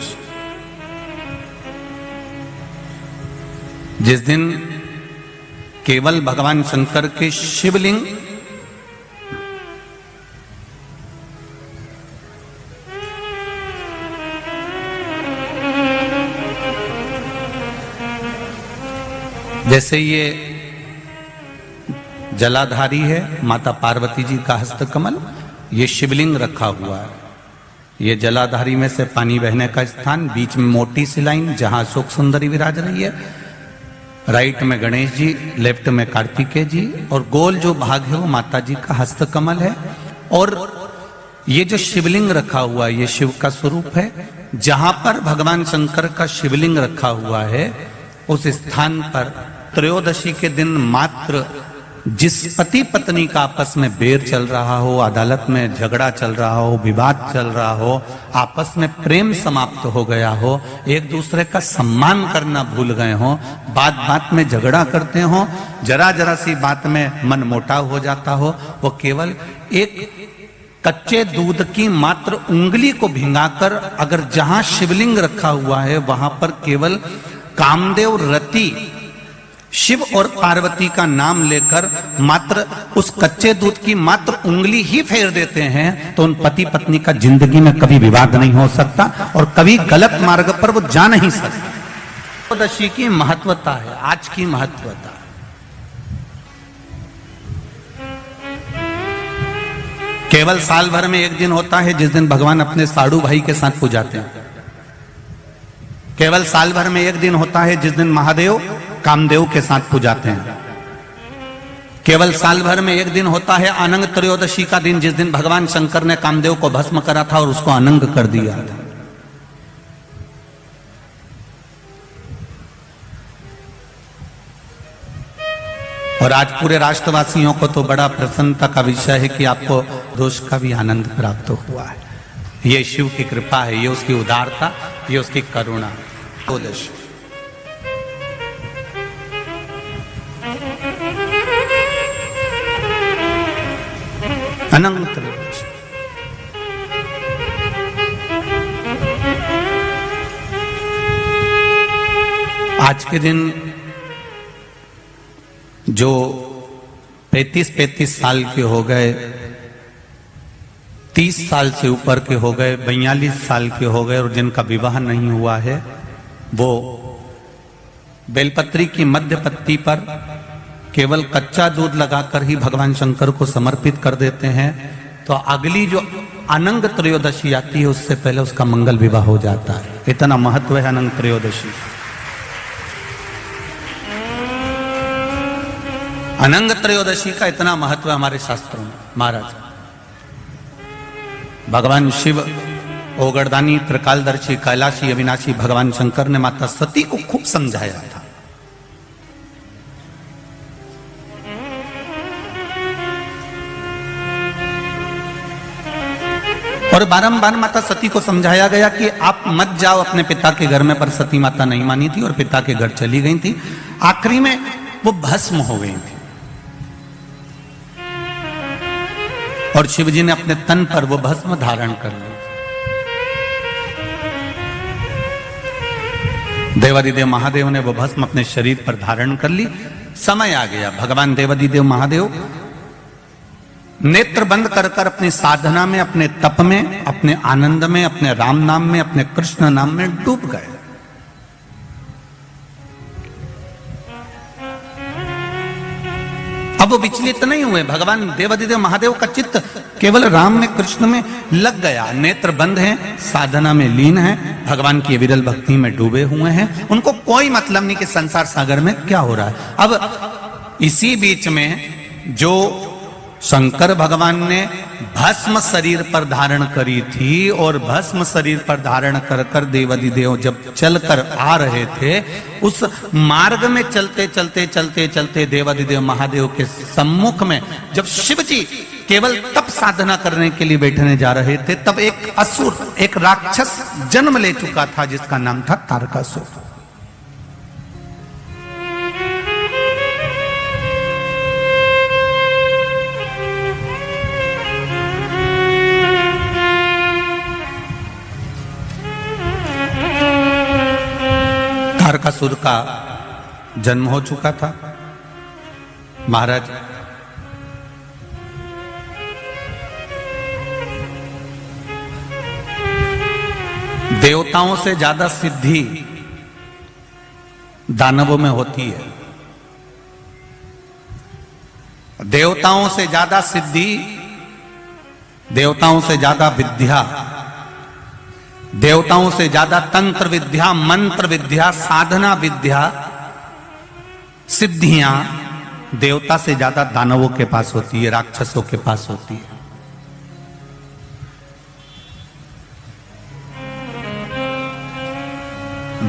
त्रयोदशी, जिस दिन केवल भगवान शंकर के शिवलिंग जैसे ये जलाधारी है माता पार्वती जी का हस्तकमल, ये शिवलिंग रखा हुआ है। ये जलाधारी में से पानी बहने का स्थान, बीच में मोटी सी लाइन जहां अशोक सुंदरी विराज रही है, राइट में गणेश जी, लेफ्ट में कार्तिकेय जी, और गोल जो भाग है वो माता जी का हस्तकमल है। और ये जो शिवलिंग रखा हुआ है ये शिव का स्वरूप है। जहां पर भगवान शंकर का शिवलिंग रखा हुआ है उस स्थान पर त्रयोदशी के दिन मात्र जिस पति पत्नी का आपस में बैर चल रहा हो, अदालत में झगड़ा चल रहा हो, विवाद चल रहा हो, आपस में प्रेम समाप्त हो गया हो, एक दूसरे का सम्मान करना भूल गए हो, बात बात में झगड़ा करते हो, जरा जरा सी बात में मन मोटाव हो जाता हो, वो केवल एक कच्चे दूध की मात्र उंगली को भिंगाकर अगर जहां शिवलिंग रखा हुआ है वहां पर केवल कामदेव रति शिव और पार्वती का नाम लेकर मात्र उस कच्चे दूध की मात्र उंगली ही फेर देते हैं तो उन पति पत्नी का जिंदगी में कभी विवाद नहीं हो सकता और कभी गलत मार्ग पर वो जा नहीं सकता। त्रयोदशी की महत्वता है, आज की महत्वता। केवल साल भर में एक दिन होता है जिस दिन भगवान अपने साड़ू भाई के साथ पूजाते हैं। केवल साल भर में एक दिन होता है जिस दिन महादेव कामदेव के साथ पूजाते हैं। केवल साल भर में एक दिन होता है अनंग त्रयोदशी का दिन, जिस दिन भगवान शंकर ने कामदेव को भस्म करा था और उसको अनंग कर दिया था। और आज पूरे राष्ट्रवासियों को तो बड़ा प्रसन्नता का विषय है कि आपको दोष का भी आनंद प्राप्त हुआ है। ये शिव की कृपा है, ये उसकी उदारता, ये उसकी करुणा। त्रयोदशी अनंग त्रयोदशी, आज के दिन जो 35 साल के हो गए, 30 साल से ऊपर के हो गए, 42 साल के हो गए और जिनका विवाह नहीं हुआ है वो बेलपत्री की मध्य पत्ती पर केवल कच्चा दूध लगाकर ही भगवान शंकर को समर्पित कर देते हैं। तो अगली जो अनंग त्रयोदशी आती है उससे पहले उसका मंगल विवाह हो जाता है। इतना महत्व है अनंग त्रयोदशी। अनंग त्रयोदशी का इतना महत्व है हमारे शास्त्रों में। महाराज भगवान शिव ओगरदानी त्रिकालदर्शी कैलाशी अविनाशी भगवान शंकर ने माता सती को खूब समझाया था। और बारंबार माता सती को समझाया गया कि आप मत जाओ अपने पिता के घर में, पर सती माता नहीं मानी थी और पिता के घर चली गई थी। आखिरी में वो भस्म हो गई थी और शिवजी ने अपने तन पर वो भस्म धारण कर ली। देवादिदेव महादेव ने वो भस्म अपने शरीर पर धारण कर ली। समय आ गया, भगवान देवादिदेव महादेव नेत्र बंद कर कर अपनी साधना में, अपने तप में, अपने आनंद में, अपने राम नाम में, अपने कृष्ण नाम में डूब गए। अब वो विचलित नहीं हुए। भगवान देवादिदेव महादेव का चित्त केवल राम में, कृष्ण में लग गया। नेत्र बंद हैं, साधना में लीन हैं, भगवान की विरल भक्ति में डूबे हुए हैं। उनको कोई मतलब नहीं कि संसार सागर में क्या हो रहा है। अब इसी बीच में जो शंकर भगवान ने भस्म शरीर पर धारण करी थी और भस्म शरीर पर धारण कर कर देवादिदेव जब चलकर आ रहे थे, उस मार्ग में चलते चलते चलते चलते देवादिदेव महादेव के सम्मुख में जब शिव जी केवल तप साधना करने के लिए बैठने जा रहे थे, तब एक असुर, एक राक्षस जन्म ले चुका था जिसका नाम था तारकासुर। तारकासुर का जन्म हो चुका था। महाराज देवताओं से ज्यादा सिद्धि दानवों में होती है। देवताओं से ज्यादा सिद्धि, देवताओं से ज्यादा विद्या, देवताओं से ज्यादा तंत्र विद्या, मंत्र विद्या, साधना विद्या, सिद्धियां देवता से ज्यादा दानवों के पास होती है, राक्षसों के पास होती है।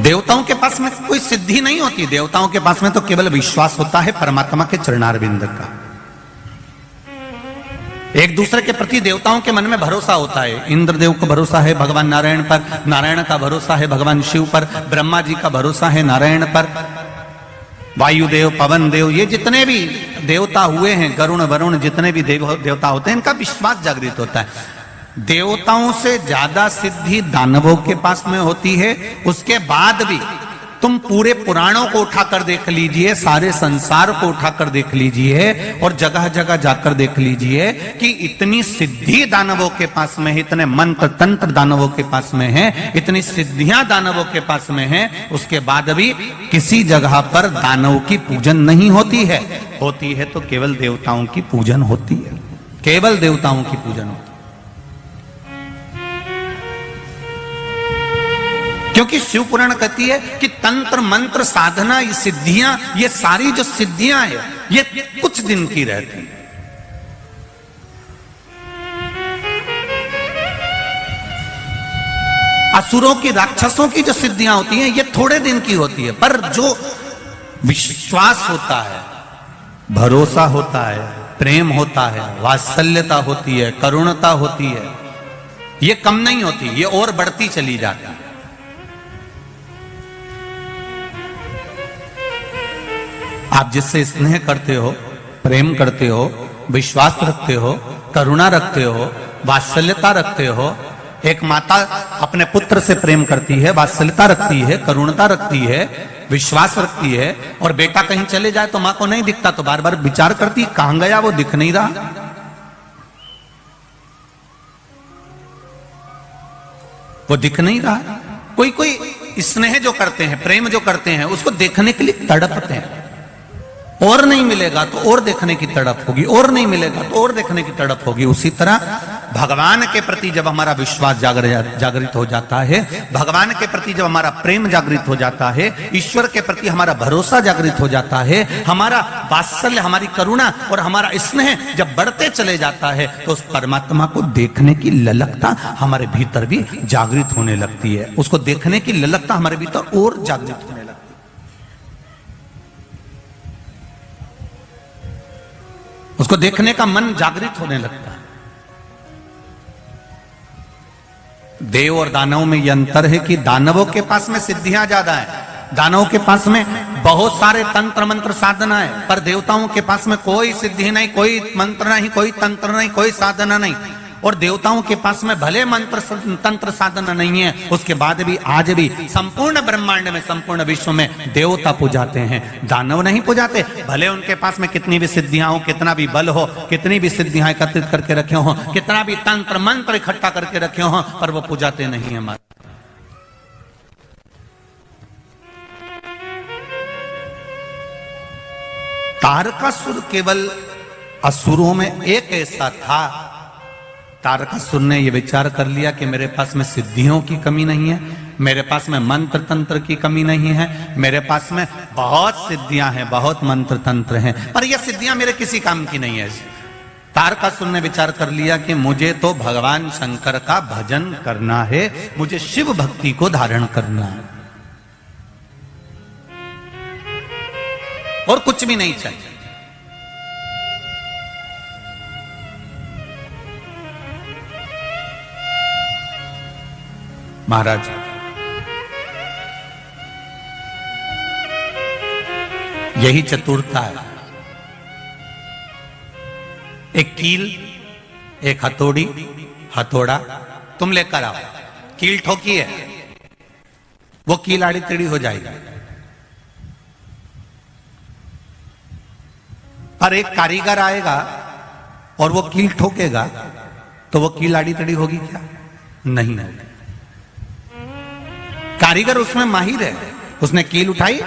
देवताओं के पास में कोई सिद्धि नहीं होती, देवताओं के पास में तो केवल विश्वास होता है परमात्मा के चरणारविंद का। एक दूसरे के प्रति देवताओं के मन में भरोसा होता है। इंद्रदेव को भरोसा है भगवान नारायण पर, नारायण का भरोसा है भगवान शिव पर, ब्रह्मा जी का भरोसा है नारायण पर, वायुदेव, पवन देव, ये जितने भी देवता हुए हैं, गरुण वरुण, जितने भी देवता होते हैं, इनका विश्वास जागृत होता है। देवताओं से ज्यादा सिद्धि दानवों के पास में होती है। उसके बाद भी तुम पूरे पुराणों को उठाकर देख लीजिए, सारे संसार को उठाकर देख लीजिए और जगह जगह जाकर देख लीजिए कि इतनी सिद्धि दानवों के पास में है, इतने मंत्र तंत्र दानवों के पास में है, इतनी सिद्धियां दानवों के पास में है, उसके बाद भी किसी जगह पर दानव की पूजन नहीं होती है। होती है तो केवल देवताओं की पूजन होती है, केवल देवताओं की पूजन होती है। क्योंकि शिव पुराण कहती है कि तंत्र मंत्र साधना, ये सिद्धियां, ये सारी जो सिद्धियां है, ये कुछ दिन की रहती है। असुरों की, राक्षसों की जो सिद्धियां होती हैं, ये थोड़े दिन की होती है। पर जो विश्वास होता है, भरोसा होता है, प्रेम होता है, वात्सल्यता होती है, करुणता होती है, ये कम नहीं होती, ये और बढ़ती चली जाती है। आप जिससे स्नेह करते हो, प्रेम करते हो, विश्वास रखते हो, करुणा रखते हो, वात्सल्यता रखते हो। एक माता अपने पुत्र से प्रेम करती है, वात्सल्यता रखती है, करुणता रखती है, विश्वास रखती है, और बेटा कहीं चले जाए तो मां को नहीं दिखता तो बार बार विचार करती, कहां गया, वो दिख नहीं रहा। वो दिख नहीं रहा। कोई कोई स्नेह जो करते हैं, प्रेम जो करते हैं, उसको देखने के लिए तड़पते हैं। और नहीं मिलेगा तो और देखने की तड़प होगी, और नहीं मिलेगा तो और देखने की तड़प होगी। उसी तरह भगवान के प्रति जब हमारा विश्वास जागृत हो जाता है, भगवान के प्रति जब हमारा प्रेम जागृत हो जाता है, ईश्वर के प्रति हमारा भरोसा जागृत हो जाता है, हमारा वात्सल्य, हमारी करुणा और हमारा स्नेह जब बढ़ते चले जाता है, तो उस परमात्मा को देखने की ललकता हमारे भीतर भी जागृत होने लगती है। उसको देखने की ललकता हमारे भीतर और जागृत होने लगती है। उसको देखने का मन जागृत होने लगता है। देव और दानवों में यह अंतर है कि दानवों के पास में सिद्धियां ज्यादा है, दानवों के पास में बहुत सारे तंत्र मंत्र साधना है, पर देवताओं के पास में कोई सिद्धि नहीं, कोई मंत्र नहीं, कोई तंत्र नहीं, कोई साधना नहीं। और देवताओं के पास में भले मंत्र तंत्र साधना नहीं है, उसके बाद भी आज भी संपूर्ण ब्रह्मांड में, संपूर्ण विश्व में देवता पूजाते हैं, दानव नहीं पूजाते। भले उनके पास में कितनी भी सिद्धियां हो, कितना भी बल हो, कितनी भी सिद्धियां एकत्रित करके रखे हो, कितना भी तंत्र मंत्र इकट्ठा करके रखे हो, पर वो पूजाते नहीं है। तारकासुर केवल असुरों में एक ऐसा था, तारकासुर ने यह विचार कर लिया कि मेरे पास में सिद्धियों की कमी नहीं है, मेरे पास में मंत्र तंत्र की कमी नहीं है, मेरे पास में बहुत सिद्धियां हैं, बहुत मंत्र तंत्र हैं, पर यह सिद्धियां मेरे किसी काम की नहीं है। तारकासुर ने विचार कर लिया कि मुझे तो भगवान शंकर का भजन करना है, मुझे शिव भक्ति को धारण करना है, और कुछ भी नहीं चाहिए। महाराज यही चतुरता है। एक कील, एक हथौड़ी, हथौड़ा तुम लेकर आओ, कील ठोकी है, वो कील आड़ी टेढ़ी हो जाएगी। पर एक कारीगर आएगा और वो कील ठोकेगा तो वो कील आड़ी तड़ी होगी क्या? नहीं होगी। कारीगर उसमें माहिर है, उसने कील उठाई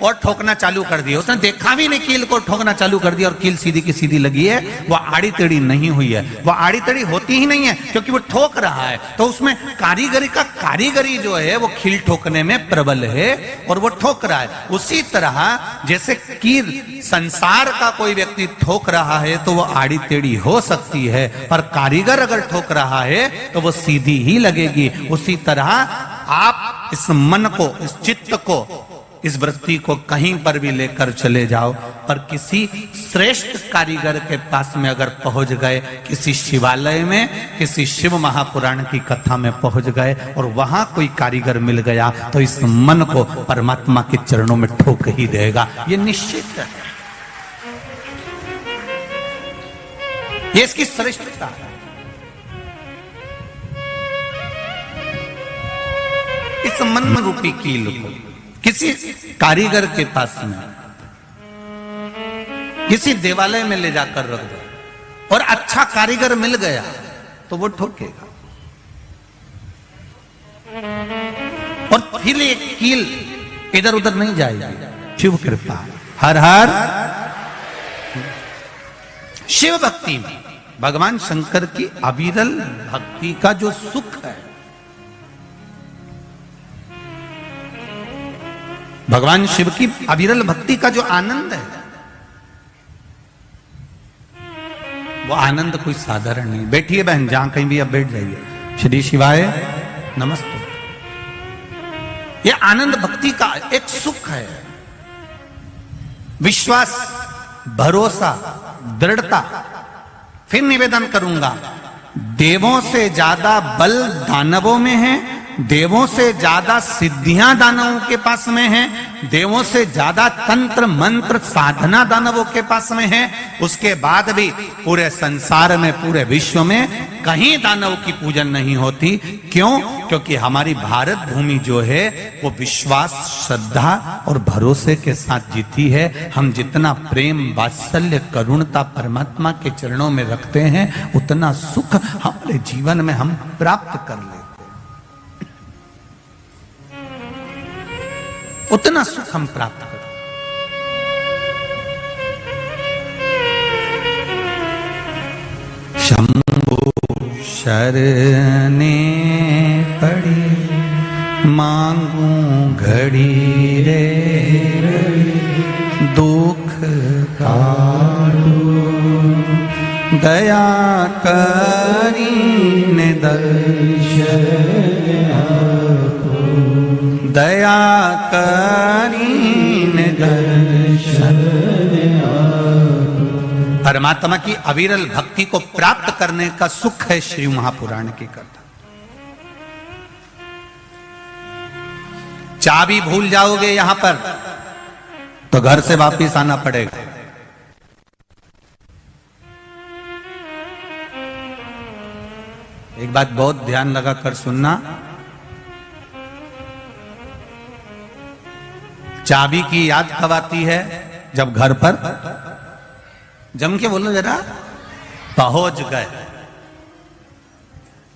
और ठोकना चालू कर दिया, उसने देखा भी नहीं कील को, ठोकना चालू कर दिया और कील सीधी की सीधी लगी है, वो आड़ी टेढ़ी नहीं हुई है। वो आड़ी टेढ़ी होती ही नहीं है क्योंकि वो ठोक रहा है, तो उसमें कारीगरी जो है वो कील ठोकने में प्रबल है और वो ठोक रहा है। उसी तरह जैसे कील संसार का कोई व्यक्ति ठोक रहा है तो वो आड़ी टेढ़ी हो सकती है, पर कारीगर अगर ठोक रहा है तो वो सीधी ही लगेगी। उसी तरह आप इस मन को, इस चित्त को, इस वृत्ति को कहीं पर भी लेकर चले जाओ, पर किसी श्रेष्ठ कारीगर के पास में अगर पहुंच गए, किसी शिवालय में, किसी शिव महापुराण की कथा में पहुंच गए और वहां कोई कारीगर मिल गया तो इस मन को परमात्मा के चरणों में ठोक ही देगा, ये निश्चित है। ये इसकी श्रेष्ठता है। इस मन रूपी कील को किसी कारीगर के पास में, किसी देवालय में ले जाकर रख दो और अच्छा कारीगर मिल गया तो वो ठोकेगा और फिर ये कील इधर उधर नहीं जाएगी। शिव कृपा, हर हर शिव भक्ति में भगवान शंकर की अविरल भक्ति का जो सुख है, भगवान शिव की अविरल भक्ति का जो आनंद है, वो आनंद कोई साधारण नहीं। बैठिए बहन, जहां कहीं भी अब बैठ जाइए। श्री शिवाय नमस्ते। ये आनंद भक्ति का एक सुख है, विश्वास, भरोसा, दृढ़ता। फिर निवेदन करूंगा, देवों से ज्यादा बल दानवों में है, देवों से ज्यादा सिद्धियां दानवों के पास में हैं, देवों से ज्यादा तंत्र मंत्र साधना दानवों के पास में है। उसके बाद भी पूरे संसार में, पूरे विश्व में कहीं दानव की पूजन नहीं होती। क्यों? क्योंकि हमारी भारत भूमि जो है वो विश्वास, श्रद्धा और भरोसे के साथ जीती है। हम जितना प्रेम, वात्सल्य, करुणता परमात्मा के चरणों में रखते हैं, उतना सुख हमारे जीवन में हम प्राप्त कर लेते हैं, उतना सुख हम प्राप्त करें। शंभो शरणे पड़ी मांगू घड़ी रे, दुख काटो दया करीने दर्शन, दया करीने दर्शन। परमात्मा की अविरल भक्ति को प्राप्त करने का सुख है श्री महापुराण की कथा। चाबी भूल जाओगे यहां पर तो घर से वापिस आना पड़ेगा। एक बात बहुत ध्यान लगाकर सुनना, चाबी की याद कब आती है? जब घर पर, जम के बोलो जरा, पहुंच गए।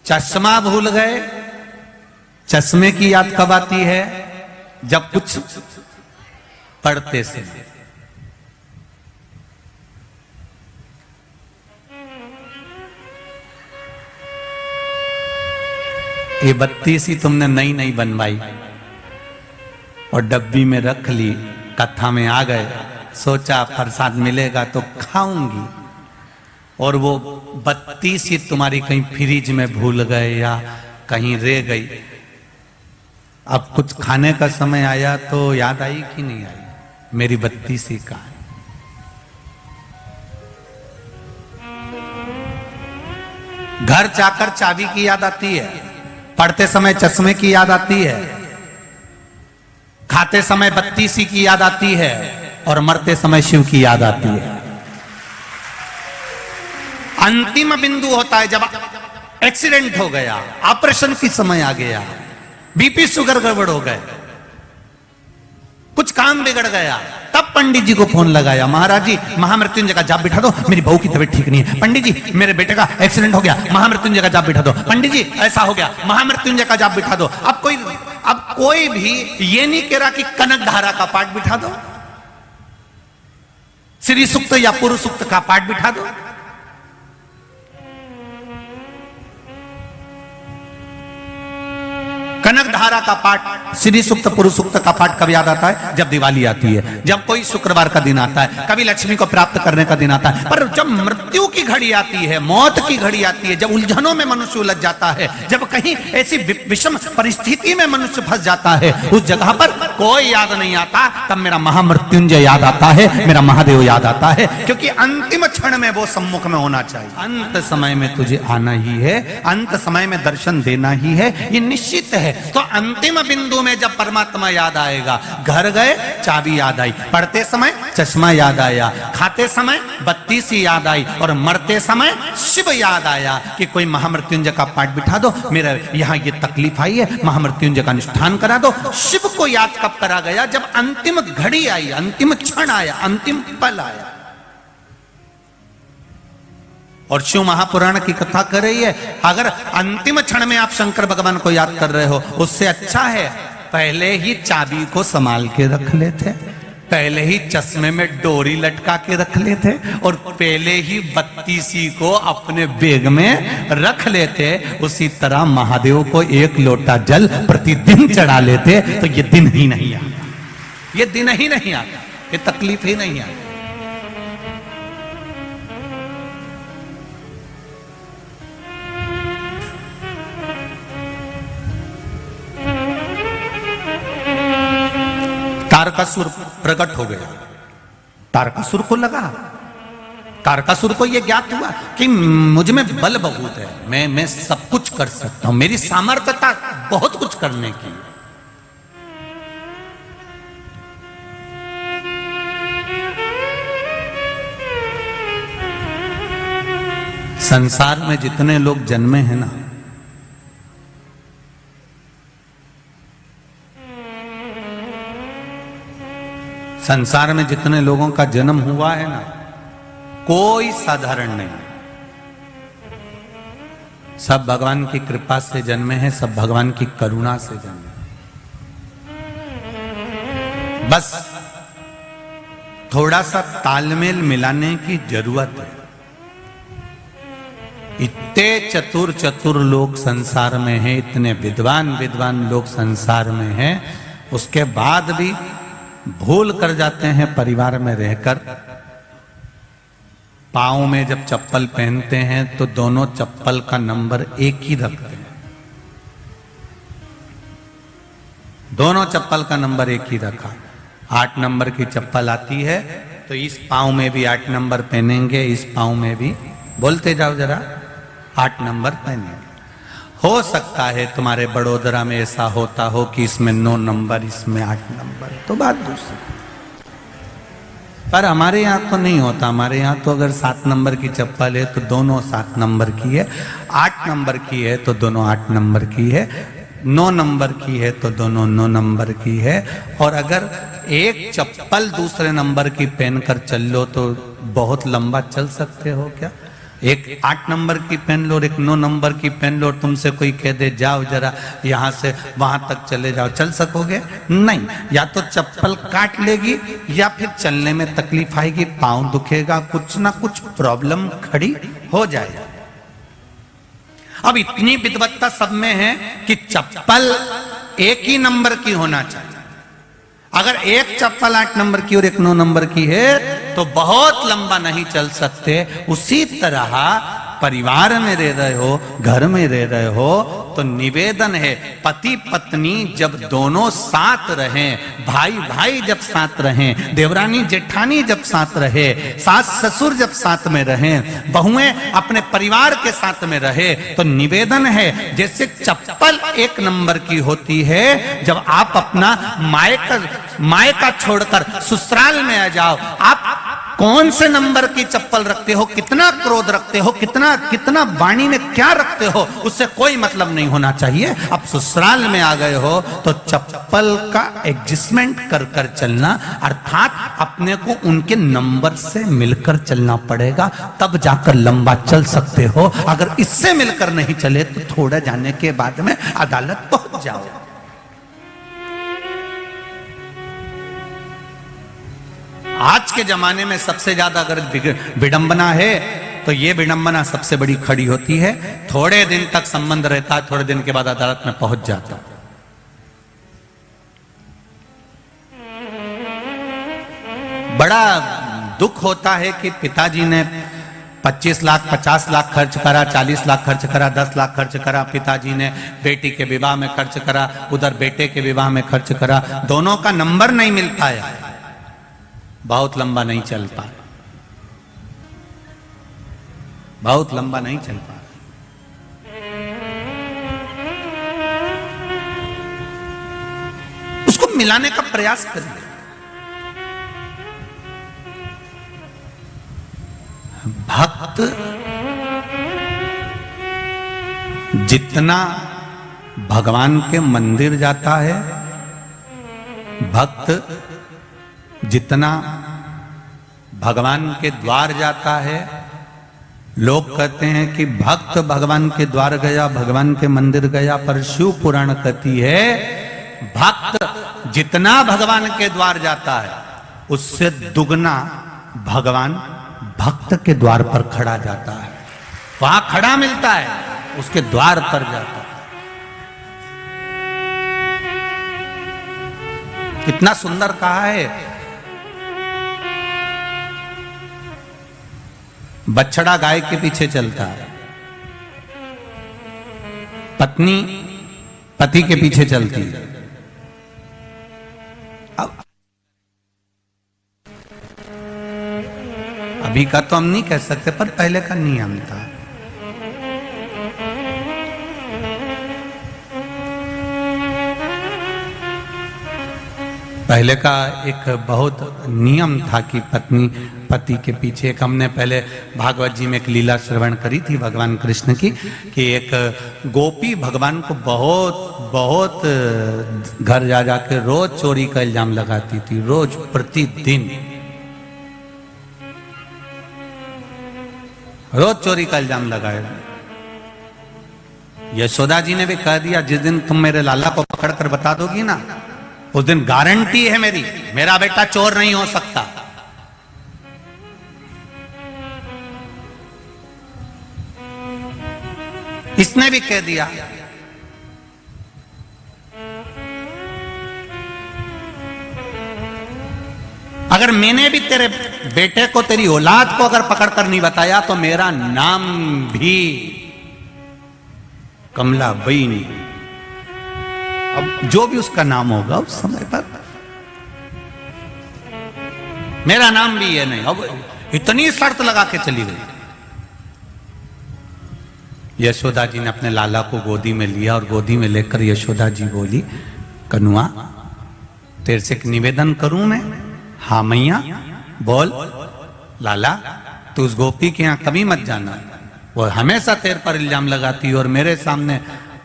चश्मा भूल गए, चश्मे की याद कब आती है? जब कुछ पढ़ते से। ये बत्ती सी तुमने नई नई बनवाई और डब्बी में रख ली, कथा में आ गए, सोचा प्रसाद मिलेगा तो खाऊंगी, और वो बत्ती सी तुम्हारी कहीं फ्रिज में भूल गए या कहीं रह गई। अब कुछ खाने का समय आया तो याद आई कि नहीं आई, मेरी बत्ती सी कहां है? घर जाकर चाबी की याद आती है, पढ़ते समय चश्मे की याद आती है, खाते समय बत्ती सी की याद आती है, और मरते समय शिव की याद आती है। अंतिम बिंदु होता है जब एक्सीडेंट हो गया, ऑपरेशन की समय आ गया, बीपी शुगर गड़बड़ हो गए, कुछ काम बिगड़ गया, तब पंडित जी को फोन लगाया, महाराज जी महामृत्युंजय का जाप बिठा दो, मेरी बहू की तबीयत ठीक नहीं है। पंडित जी मेरे बेटे का एक्सीडेंट हो गया, महामृत्युंजय का जाप बिठा दो। पंडित जी ऐसा हो गया, महामृत्युंजय का जाप बिठा दो। अब कोई भी ये नहीं कह रहा कि कनक धारा का पाठ बिठा दो, श्री सूक्त या पुरुष सूक्त का पाठ बिठा दो। कनक धारा का पाठ, श्री सूक्त पुरुष सूक्त का पाठ कब याद आता है? जब दिवाली आती है, जब कोई शुक्रवार का दिन आता है, कभी लक्ष्मी को प्राप्त करने का दिन आता है। पर जब मृत्यु की घड़ी आती है, मौत की घड़ी आती है, जब उलझनों में मनुष्य उलझ जाता है, जब कहीं ऐसी विषम परिस्थिति में मनुष्य फंस जाता है, उस जगह पर कोई याद नहीं आता, तब मेरा महामृत्युंजय याद आता है, मेरा महादेव याद आता है, क्योंकि अंतिम क्षण में वो सम्मुख में होना चाहिए। अंत समय में तुझे आना ही है, अंत समय में दर्शन देना ही है, ये निश्चित है। तो अंतिम बिंदु में जब परमात्मा याद आएगा, घर गए चाबी याद आई, पढ़ते समय चश्मा याद आया, खाते समय बत्ती सी याद आई, और मरते समय शिव याद आया कि कोई महामृत्युंजय का पाठ बिठा दो, मेरा यहाँ ये तकलीफ आई है, महामृत्युंजय का अनुष्ठान करा दो। शिव को याद कब करा गया? जब अंतिम घड़ी आई, अंतिम क्षण आया, अंतिम पल आया। और शिव महापुराण की कथा कर रही है, अगर अंतिम क्षण में आप शंकर भगवान को याद कर रहे हो, उससे अच्छा है पहले ही चाबी को संभाल के रख लेते, पहले ही चश्मे में डोरी लटका के रख लेते, और पहले ही बत्ती सी को अपने बैग में रख लेते। उसी तरह महादेव को एक लोटा जल प्रतिदिन चढ़ा लेते, तो ये दिन ही नहीं आता, ये दिन ही नहीं आता, ये तकलीफ ही नहीं आती। तारकासुर प्रकट हो गया, तारकासुर को लगा, तारकासुर को यह ज्ञात हुआ कि मुझ में बल बहुत है, मैं सब कुछ कर सकता हूं, मेरी सामर्थ्यता बहुत कुछ करने की। संसार में जितने लोग जन्मे हैं ना, संसार में जितने लोगों का जन्म हुआ है ना, कोई साधारण नहीं, सब भगवान की कृपा से जन्मे हैं, सब भगवान की करुणा से जन्मे। बस थोड़ा सा तालमेल मिलाने की जरूरत है। इतने चतुर चतुर लोग संसार में हैं, इतने विद्वान विद्वान लोग संसार में हैं, उसके बाद भी भूल कर जाते हैं परिवार में रहकर। पाँव में जब चप्पल पहनते हैं तो दोनों चप्पल का नंबर एक ही रखते हैं, दोनों चप्पल का नंबर एक ही रखा। 8 नंबर की चप्पल आती है तो इस पाँव में भी 8 नंबर पहनेंगे, इस पाँव में भी, बोलते जाओ जरा, 8 नंबर पहनेंगे। हो सकता है तुम्हारे बड़ोदरा में ऐसा होता हो कि इसमें 9 नंबर, इसमें 8 नंबर, तो बात दूसरी। पर हमारे यहाँ तो नहीं होता, हमारे यहाँ तो अगर 7 नंबर की चप्पल है तो दोनों 7 नंबर की है, 8 नंबर की है तो दोनों 8 नंबर की है, 9 नंबर की है तो दोनों 9 नंबर की है। और अगर एक चप्पल दूसरे नंबर की पहनकर चल लो तो बहुत लंबा चल सकते हो क्या? एक 8 नंबर की पहन लो और एक 9 नंबर की पहन लो, और तुमसे कोई कह दे जाओ जरा यहाँ से वहां तक चले जाओ, चल सकोगे? नहीं, या तो चप्पल काट लेगी या फिर चलने में तकलीफ आएगी, पाँव दुखेगा, कुछ ना कुछ प्रॉब्लम खड़ी हो जाएगी। अब इतनी विद्वत्ता सब में है कि चप्पल एक ही नंबर की होना चाहिए। अगर एक चप्पल 8 नंबर की और एक 9 नंबर की है तो बहुत लंबा नहीं चल सकते। उसी तरह परिवार में रह रहे हो, घर में रह रहे हो, तो निवेदन है पति पत्नी जब दोनों साथ रहें, भाई भाई जब साथ रहें, देवरानी जेठानी जब साथ रहे, सास ससुर जब साथ में रहें, बहुएं अपने परिवार के साथ में रहे, तो निवेदन है जैसे चप्पल 1 नंबर की होती है, जब आप अपना मायका छोड़कर ससुराल में आ जाओ, आप कौन से नंबर की चप्पल रखते हो, कितना क्रोध रखते हो, कितना कितना वाणी में क्या रखते हो, उससे कोई मतलब नहीं होना चाहिए। अब ससुराल में आ गए हो तो चप्पल का एडजस्टमेंट कर कर चलना, अर्थात अपने को उनके नंबर से मिलकर चलना पड़ेगा, तब जाकर लंबा चल सकते हो। अगर इससे मिलकर नहीं चले तो थोड़ा जाने के बाद में अदालत पहुंच जाओ। आज के जमाने में सबसे ज्यादा अगर विडंबना है तो ये विडंबना सबसे बड़ी खड़ी होती है। थोड़े दिन तक संबंध रहता है, थोड़े दिन के बाद अदालत में पहुंच जाता। बड़ा दुख होता है कि पिताजी ने 25 लाख 50 लाख खर्च करा, 40 लाख खर्च करा, 10 लाख खर्च करा, पिताजी ने बेटी के विवाह में खर्च करा, उधर बेटे के विवाह में खर्च करा, दोनों का नंबर नहीं मिल पाया, बहुत लंबा नहीं चल पाया, बहुत लंबा नहीं चल पाया। उसको मिलाने का प्रयास करिए। भक्त जितना भगवान के मंदिर जाता है, भक्त जितना भगवान के द्वार जाता है, लोग कहते हैं कि भक्त भगवान के द्वार गया, भगवान के मंदिर गया, पर शिव पुराण कहती है भक्त जितना भगवान के द्वार जाता है उससे दुगना भगवान भक्त के द्वार पर खड़ा जाता है, वहां खड़ा मिलता है, उसके द्वार पर जाता है। कितना सुंदर कहा है। बछड़ा गाय के पीछे चलता है, पत्नी पति के पीछे चलती है। अब अभी का तो हम नहीं कह सकते, पर पहले का नियम था। पहले का एक बहुत नियम था कि पत्नी पति के पीछे। एक हमने पहले भागवत जी में एक लीला श्रवण करी थी भगवान कृष्ण की, कि एक गोपी भगवान को बहुत बहुत घर जा जाके रोज चोरी का इल्जाम लगाती थी, रोज प्रतिदिन रोज चोरी का इल्जाम लगाए। यशोदा जी ने भी कह दिया, जिस दिन तुम मेरे लाला को पकड़ कर बता दोगी ना, उस दिन गारंटी है मेरी, मेरा बेटा चोर नहीं हो सकता। इसने भी कह दिया। अगर मैंने भी तेरे बेटे को, तेरी औलाद को अगर पकड़ कर नहीं बताया तो मेरा नाम भी कमला बाई नहीं। अब जो भी उसका नाम होगा उस समय पर, मेरा नाम भी ये नहीं। अब इतनी शर्त लगा के चली गई। यशोदा जी ने अपने लाला को गोदी में लिया और गोदी में लेकर यशोदा जी बोली, कनुआ तेरे से एक निवेदन करूं मैं? हाँ मैया बोल। लाला तू उस गोपी के यहां कभी मत जाना, वो हमेशा तेरे पर इल्जाम लगाती है और मेरे सामने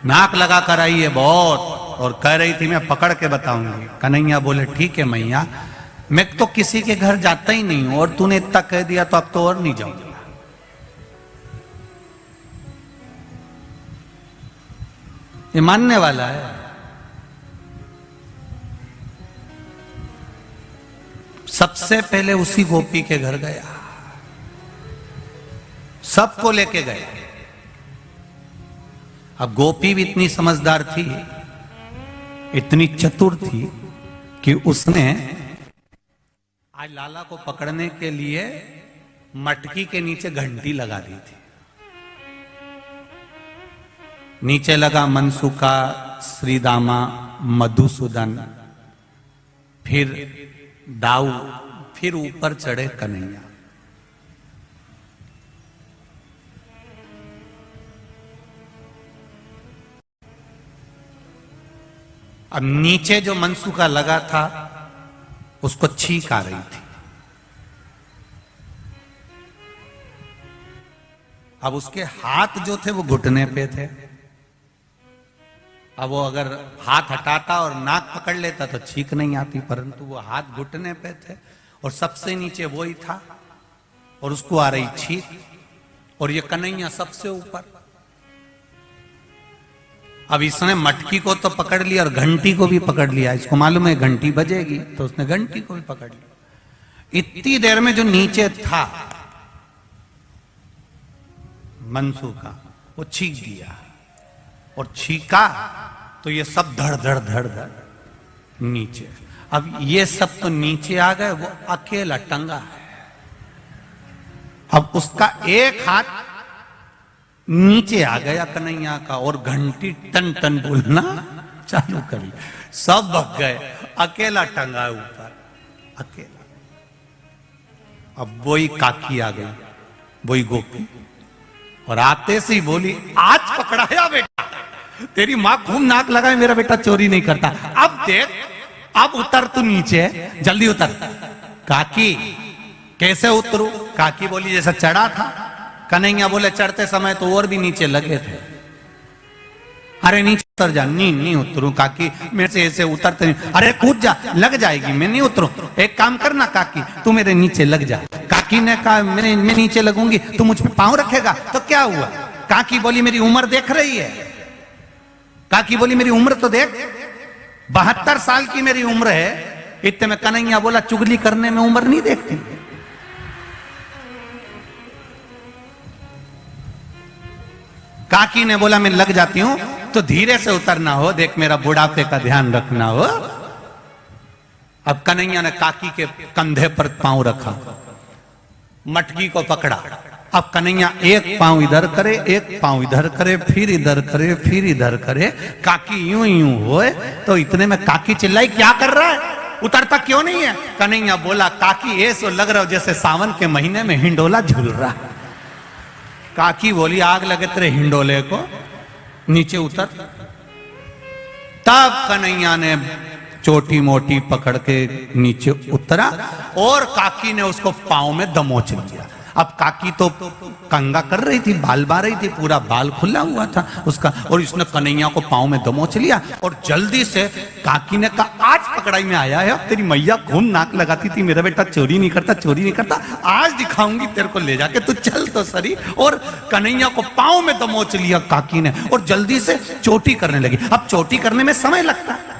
नाक लगा कर आई है बहुत, और कह रही थी मैं पकड़ के बताऊंगी। कन्हैया बोले ठीक है मैया, मैं तो किसी के घर जाता ही नहीं हूं और तूने इतना कह दिया तो अब तो और नहीं जाऊंगा। ये मानने वाला है। सबसे पहले उसी गोपी के घर गया, सबको लेके गए। अब गोपी भी इतनी समझदार थी, इतनी चतुर थी कि उसने आज लाला को पकड़ने के लिए मटकी के नीचे घंटी लगा दी थी। नीचे लगा मनसुका, श्रीदामा, मधुसूदन, फिर दाऊ, फिर ऊपर चढ़े कन्हैया। अब नीचे जो मनसुका लगा था उसको छींक आ रही थी। अब उसके हाथ जो थे वो घुटने पे थे। अब वो अगर हाथ हटाता और नाक पकड़ लेता तो छींक नहीं आती, परंतु वो हाथ घुटने पे थे और सबसे नीचे वो ही था और उसको आ रही छींक, और ये कन्हैया सबसे ऊपर। अब इसने मटकी को तो पकड़ लिया और घंटी को भी पकड़ लिया, इसको मालूम है घंटी बजेगी, तो उसने घंटी को भी पकड़ लिया। इतनी देर में जो नीचे था मनसू का, वो छींक दिया, और छीका तो ये सब धड़ धड़ धड़ धड़ नीचे। अब ये सब तो नीचे आ गए, वो अकेला टंगा है। अब उसका एक हाथ नीचे आ गया कन्हैया का, और घंटी टन टन बोलना चालू करी, सब भग गए, अकेला टंगा ऊपर, अकेला। अब वही काकी आ गई, वही गोपी, और आते से ही बोली, आज पकड़ाया बेटा, तेरी मां खूब नाक लगाए, मेरा बेटा चोरी नहीं करता। अब देख, अब उतर तू नीचे, जल्दी उतर। काकी कैसे उतरू? काकी बोली जैसा चढ़ा था। कन्हैया बोले चढ़ते समय तो और भी नीचे लगे थे। अरे नीचे उतर जा। नहीं उतरू काकी, मेरे से ऐसे उतरते नहीं। अरे कूद जा, लग जाएगी, मैं नहीं उतरू। एक काम करना काकी, तू मेरे नीचे लग जा। काकी ने कहा मैं नीचे लगूंगी, तू मुझ पे पांव रखेगा तो क्या हुआ? काकी बोली मेरी उम्र देख रही है? काकी बोली मेरी उम्र तो देख, 72 साल की मेरी उम्र है। इतने में कन्हैया बोला चुगली करने में उम्र नहीं देखती। काकी ने बोला मैं लग जाती हूं, तो धीरे से उतरना हो, देख मेरा बुढ़ापे का ध्यान रखना हो। अब कन्हैया ने काकी के कंधे पर पांव रखा, मटकी को पकड़ा। अब कन्हैया एक पांव इधर करे, एक पांव इधर करे, फिर इधर करे, फिर इधर करे। काकी यूं होए, तो इतने में काकी चिल्लाई क्या कर रहा है, उतरता क्यों नहीं है? कन्हैया बोला काकी ऐसो लग रहा हो जैसे सावन के महीने में हिंडोला झूल रहा। काकी बोली आग लगे तेरे हिंडोले को, नीचे उतर। तब कन्हैया ने छोटी मोटी पकड़ के नीचे उतरा, और काकी ने उसको पांव में दमोच लिया। अब काकी तो कंगा कर रही थी, बाल बा रही थी, पूरा बाल खुला हुआ था उसका, और इसने कन्हैया को पांव में दमोच लिया। और जल्दी से काकी ने कहा आज पकड़ाई में आया है, तेरी मैया खूब नाक लगाती थी, मेरा बेटा चोरी नहीं करता, चोरी नहीं करता, आज दिखाऊंगी तेरे को, ले जाके तू चल तो सरी। और कन्हैया को पांव में दमोच लिया काकी ने, और जल्दी से चोटी करने लगी। अब चोटी करने में समय लगता है,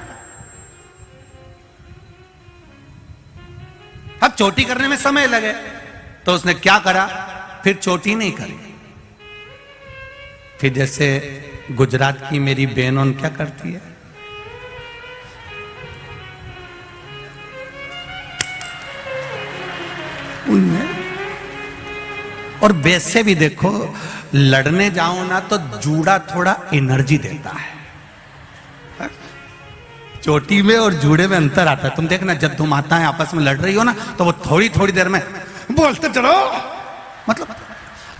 अब चोटी करने में समय लगे, तो उसने क्या करा, फिर चोटी नहीं करी। फिर जैसे गुजरात की मेरी बहनों क्या करती है, उनमें। और वैसे भी देखो, लड़ने जाओ ना तो जूड़ा थोड़ा एनर्जी देता है। चोटी में और जूड़े में अंतर आता है। तुम देखना, जब तुम माताएं आपस में लड़ रही हो ना, तो वो थोड़ी थोड़ी देर में बोलते चलो, मतलब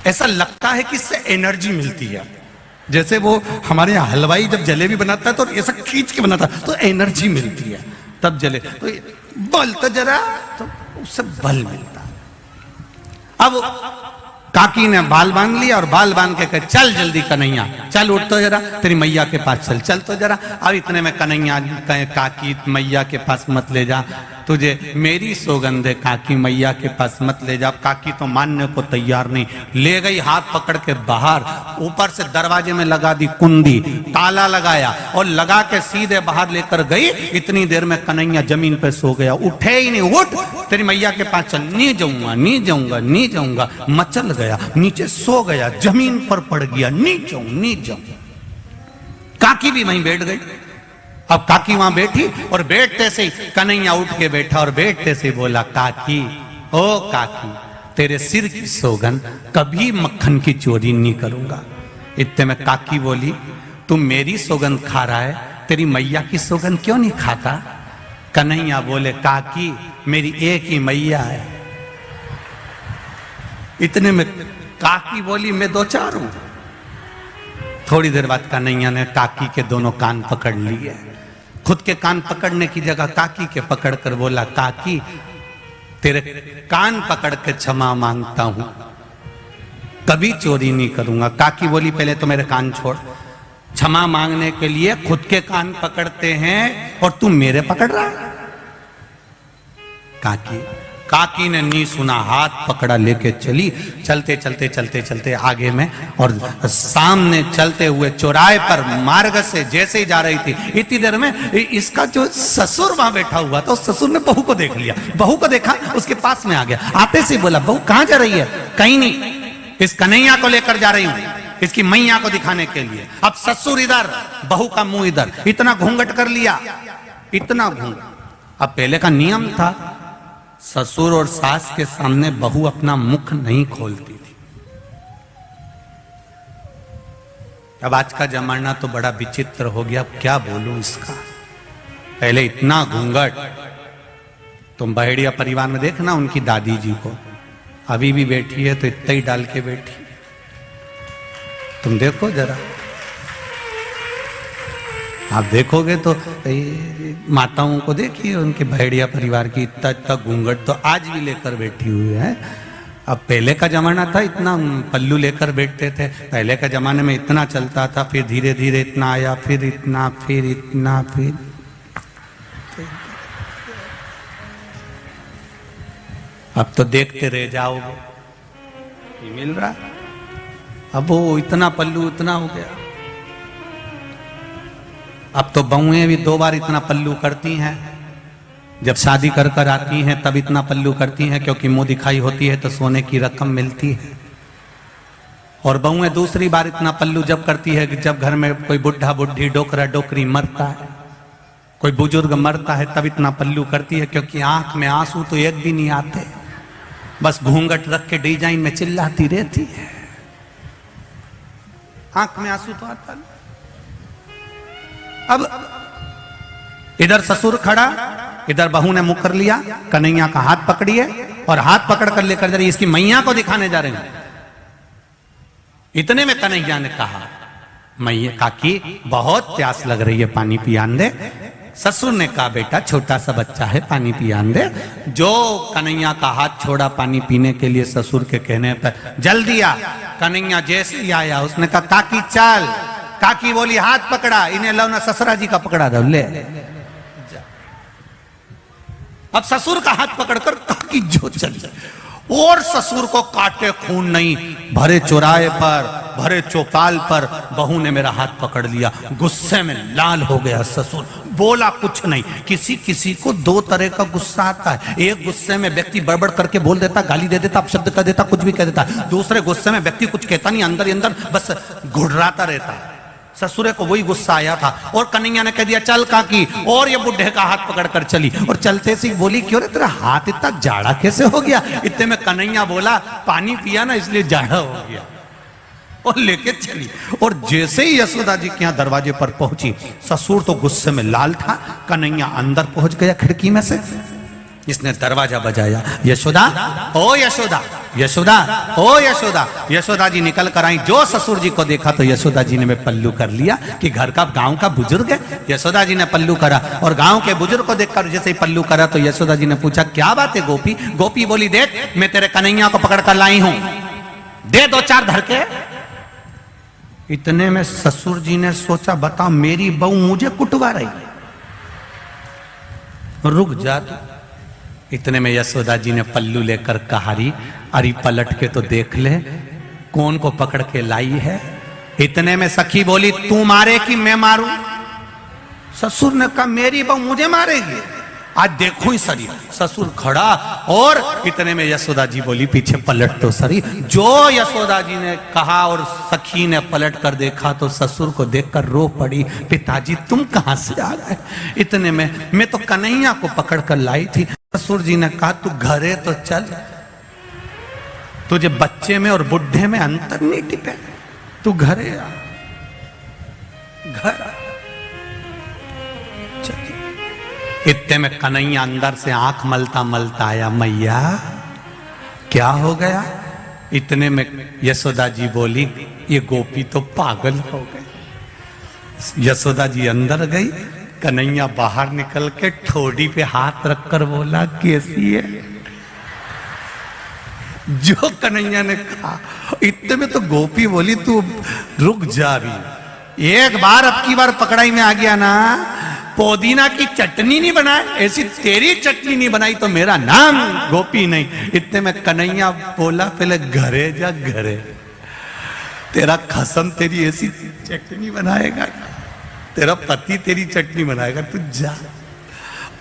ऐसा लगता है कि इससे एनर्जी मिलती है। जैसे वो हमारे यहाँ हलवाई जब जलेबी बनाता है तो ऐसा खींच के बनाता है, तो एनर्जी मिलती है, तब जले तो बोलते जरा, तो उससे बल मिलता है। अब काकी ने बाल बांध लिया, और बाल बांध के कहे चल जल्दी कन्हैया, चल उठ तो जरा, तेरी मैया के पास चल, चल तो जरा। अब इतने में कन्हैया कहे काकी मैया के पास मत ले जा, तुझे मेरी सौगंध है, काकी मैया के पास मत ले जा। काकी तो मानने को तैयार नहीं, ले गई हाथ पकड़ के बाहर, ऊपर से दरवाजे में लगा दी कुंडी, ताला लगाया, और लगा के सीधे बाहर लेकर गई। इतनी देर में कन्हैया जमीन पे सो गया, उठे ही नहीं। उठ, तेरी मैया के पास चल। नहीं जाऊंगा, नहीं जाऊंगा, नहीं जाऊंगा। मचल गया, नीचे सो गया, जमीन पर पड़ गया, नहीं जाऊं, नहीं जाऊं। काकी भी वहीं बैठ गई। अब काकी वहां बैठी, और बैठते से कन्हैया उठ के बैठा, और बैठते से बोला काकी, ओ काकी, तेरे सिर की सौगंध, कभी मक्खन की चोरी नहीं करूंगा। इतने में काकी बोली तू मेरी सौगंध खा रहा है, तेरी मैया की सौगंध क्यों नहीं खाता? कन्हैया बोले काकी मेरी एक ही मैया है। इतने में काकी बोली मैं दो चार हूं। थोड़ी देर बाद कन्हैया ने काकी के दोनों कान पकड़ लिए, खुद के कान पकड़ने की जगह काकी के पकड़कर बोला काकी तेरे कान पकड़ के क्षमा मांगता हूं, कभी चोरी नहीं करूंगा। काकी बोली पहले तो मेरे कान छोड़, क्षमा मांगने के लिए खुद के कान पकड़ते हैं और तू मेरे पकड़ रहा है। काकी ने नहीं सुना, हाथ पकड़ा लेके चली। चलते चलते चलते चलते आगे में और सामने चलते हुए चौराहे पर मार्ग से जैसे ही जा रही थी, इतनी देर में इसका जो ससुर वहां बैठा हुआ था, उस ससुर ने बहू को देख लिया। बहू को देखा, उसके पास में आ गया। आते से बोला, बहू कहां जा रही है? कहीं नहीं, इस कन्हैया को लेकर जा रही हूं, इसकी मैया को दिखाने के लिए। अब ससुर इधर, बहू का मुंह इधर, इतना घूंघट कर लिया, इतना घूंघट। अब पहले का नियम था, ससुर और सास के सामने बहू अपना मुख नहीं खोलती थी। अब आज का जमाना तो बड़ा विचित्र हो गया, अब क्या बोलूं इसका। पहले इतना घूंघट। तुम बहेड़िया परिवार में देखना उनकी दादी जी को, अभी भी बैठी है तो इतना ही डाल के बैठी। तुम देखो जरा, आप देखोगे तो माताओं को देखिए, उनके भेड़िया परिवार की इतना इतना घूंघट तो आज भी लेकर बैठी हुई है। अब पहले का जमाना था, इतना पल्लू लेकर बैठते थे। पहले का जमाने में इतना चलता था, फिर धीरे धीरे इतना आया, फिर इतना, फिर इतना, फिर अब तो देखते रह जाओगे, ये मिल रहा। अब वो इतना पल्लू इतना हो गया। अब तो बहुएं भी 2 बार इतना पल्लू करती हैं। जब शादी कर कर आती हैं तब इतना पल्लू करती हैं, क्योंकि मुंह दिखाई होती है तो सोने की रकम मिलती है। और बहुएं दूसरी बार इतना पल्लू जब करती है कि जब घर में कोई बुढ़ा बुढ़ी डोकरा डोकरी मरता है, कोई बुजुर्ग मरता है, तब इतना पल्लू करती है, क्योंकि आंख में आंसू तो एक भी नहीं आते, बस घूंघट रख के डिजाइन में चिल्लाती रहती है। आंख में आंसू तो आता नहीं। अब इधर ससुर खड़ा, इधर बहू ने मुंह कर लिया, कन्हैया का हाथ पकड़िए और हाथ पकड़ कर लेकर जा रही, इसकी मैया को दिखाने जा रहे हैं। इतने में कन्हैया ने कहा, मैया काकी बहुत प्यास लग रही है, पानी पियान दे। ससुर ने कहा, बेटा छोटा सा बच्चा है, पानी पियान दे। जो कन्हैया का हाथ छोड़ा पानी पीने के लिए ससुर के कहने पर, जल्दी आ। कन्हैया जैसे ही आया, उसने कहा, काकी चल। काकी बोली, हाथ पकड़ा, इन्हें लो ना ससुरा जी का पकड़ा दो, ले। अब ससुर का हाथ पकड़कर काकी जो चल जाए, और ससुर को काटे खून नहीं, भरे चौराहे पर, भरे चौपाल पर बहू ने मेरा हाथ पकड़ लिया। गुस्से में लाल हो गया ससुर, बोला कुछ नहीं। किसी किसी को 2 तरह का गुस्सा आता है। एक गुस्से में व्यक्ति बड़बड़ करके बोल देता, गाली दे देता, अपशब्द कर देता, कुछ भी कह देता। दूसरे गुस्से में व्यक्ति कुछ कहता नहीं, अंदर ही अंदर बस घुड़राता रहता। ससुरे को वही गुस्सा आया था और कन्हैया ने कह दिया, चल काकी, और ये बुढ़े का हाथ पकड़कर चली। और चलते से बोली, क्यों रे तेरा हाथ इतना जाड़ा कैसे हो गया? इतने में कन्हैया बोला, पानी पिया ना इसलिए जाड़ा हो गया, और लेके चली। और जैसे ही यशोदा जी के यहाँ दरवाजे पर पहुंची, ससुर तो गुस्से में लाल था। कन्हैया अंदर पहुंच गया खिड़की में से, इसने दरवाजा बजाया, यशोदा, ओ यशोदा, यशोदा, ओ यशोदा। यशोदा जी निकल कर आई। जो ससुर जी को देखा तो यशोदा जी ने मैं पल्लू कर लिया कि घर का गांव का बुजुर्ग है। यशोदा जी ने पल्लू करा और गांव के बुजुर्ग को देखकर जैसे ही पल्लू करा तो यशोदा जी ने पूछा, क्या बात है गोपी? गोपी बोली, देख मैं तेरे कन्हैया को पकड़ कर लाई हूं, दे 2-4 धड़के। इतने में ससुर जी ने सोचा, बताओ मेरी बहू मुझे कुटवा रही, रुक जा। इतने में यशोदा जी ने पल्लू लेकर कहारी, अरे पलट के तो देख ले कौन को पकड़ के लाई है। इतने में सखी बोली, तू मारे कि मैं मारूं? ससुर ने कहा, मेरी बहू मुझे मारेगी, आज देखो ही सरी। ससुर खड़ा और इतने में यशोदा जी बोली, पीछे पलट तो सरी। जो यशोदा जी ने कहा और सखी ने पलट कर देखा तो ससुर को देखकर रो पड़ी, पिताजी तुम कहां से आ गए? इतने में मैं तो कन्हैया को पकड़ कर लाई थी। ससुर जी ने कहा, तू घरे तो चल, तुझे बच्चे में और बुढ़े में अंतर नहीं टिके, तू घरे आ, घर आ। इतने में कन्हैया अंदर से आंख मलता मलता आया, मैया क्या हो गया? इतने में यशोदा जी बोली, ये गोपी तो पागल हो गई। यशोदा जी अंदर गई, कन्हैया बाहर निकल के ठोड़ी पे हाथ रखकर बोला, कैसी है? जो कन्हैया ने कहा, इतने में तो गोपी बोली तू रुक जा अभी, एक बार अब की बार पकड़ाई में आ गया ना, पुदीना की चटनी नहीं बनाए, ऐसी तेरी चटनी नहीं बनाई तो मेरा नाम गोपी नहीं। इतने में कन्हैया बोला पहले घरे जा घरे, तेरा खसम तेरी ऐसी चटनी बनाएगा, तेरा पति तेरी चटनी बनाएगा, तू जा।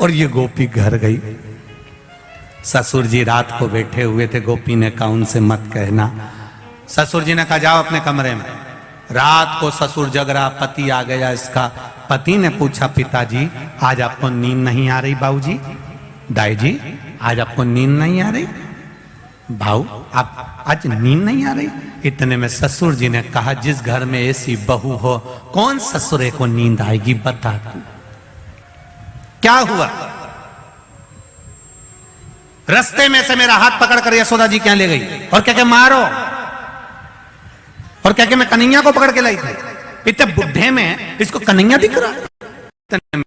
और ये गोपी घर गई। ससुर जी रात को बैठे हुए थे, गोपी ने कहा उनसे मत कहना। ससुर जी ने कहा जाओ अपने कमरे में। रात को ससुर जग रहा, पति आ गया इसका। पति ने पूछा पिताजी आज आपको नींद नहीं आ रही? बाबूजी, दाई जी आज आपको नींद नहीं आ रही? भाऊ आप आज नींद नहीं आ रही? इतने में ससुर जी ने कहा जिस घर में ऐसी बहू हो कौन ससुरे को नींद आएगी, बता तू क्या हुआ? रास्ते में से मेरा हाथ पकड़कर यशोदा जी क्या ले गई और क्या क्या मारो, और क्या क्या मैं कन्हैया को पकड़ के लाई थी। इतने बुढ़े में इसको कन्हैया दिख रहा।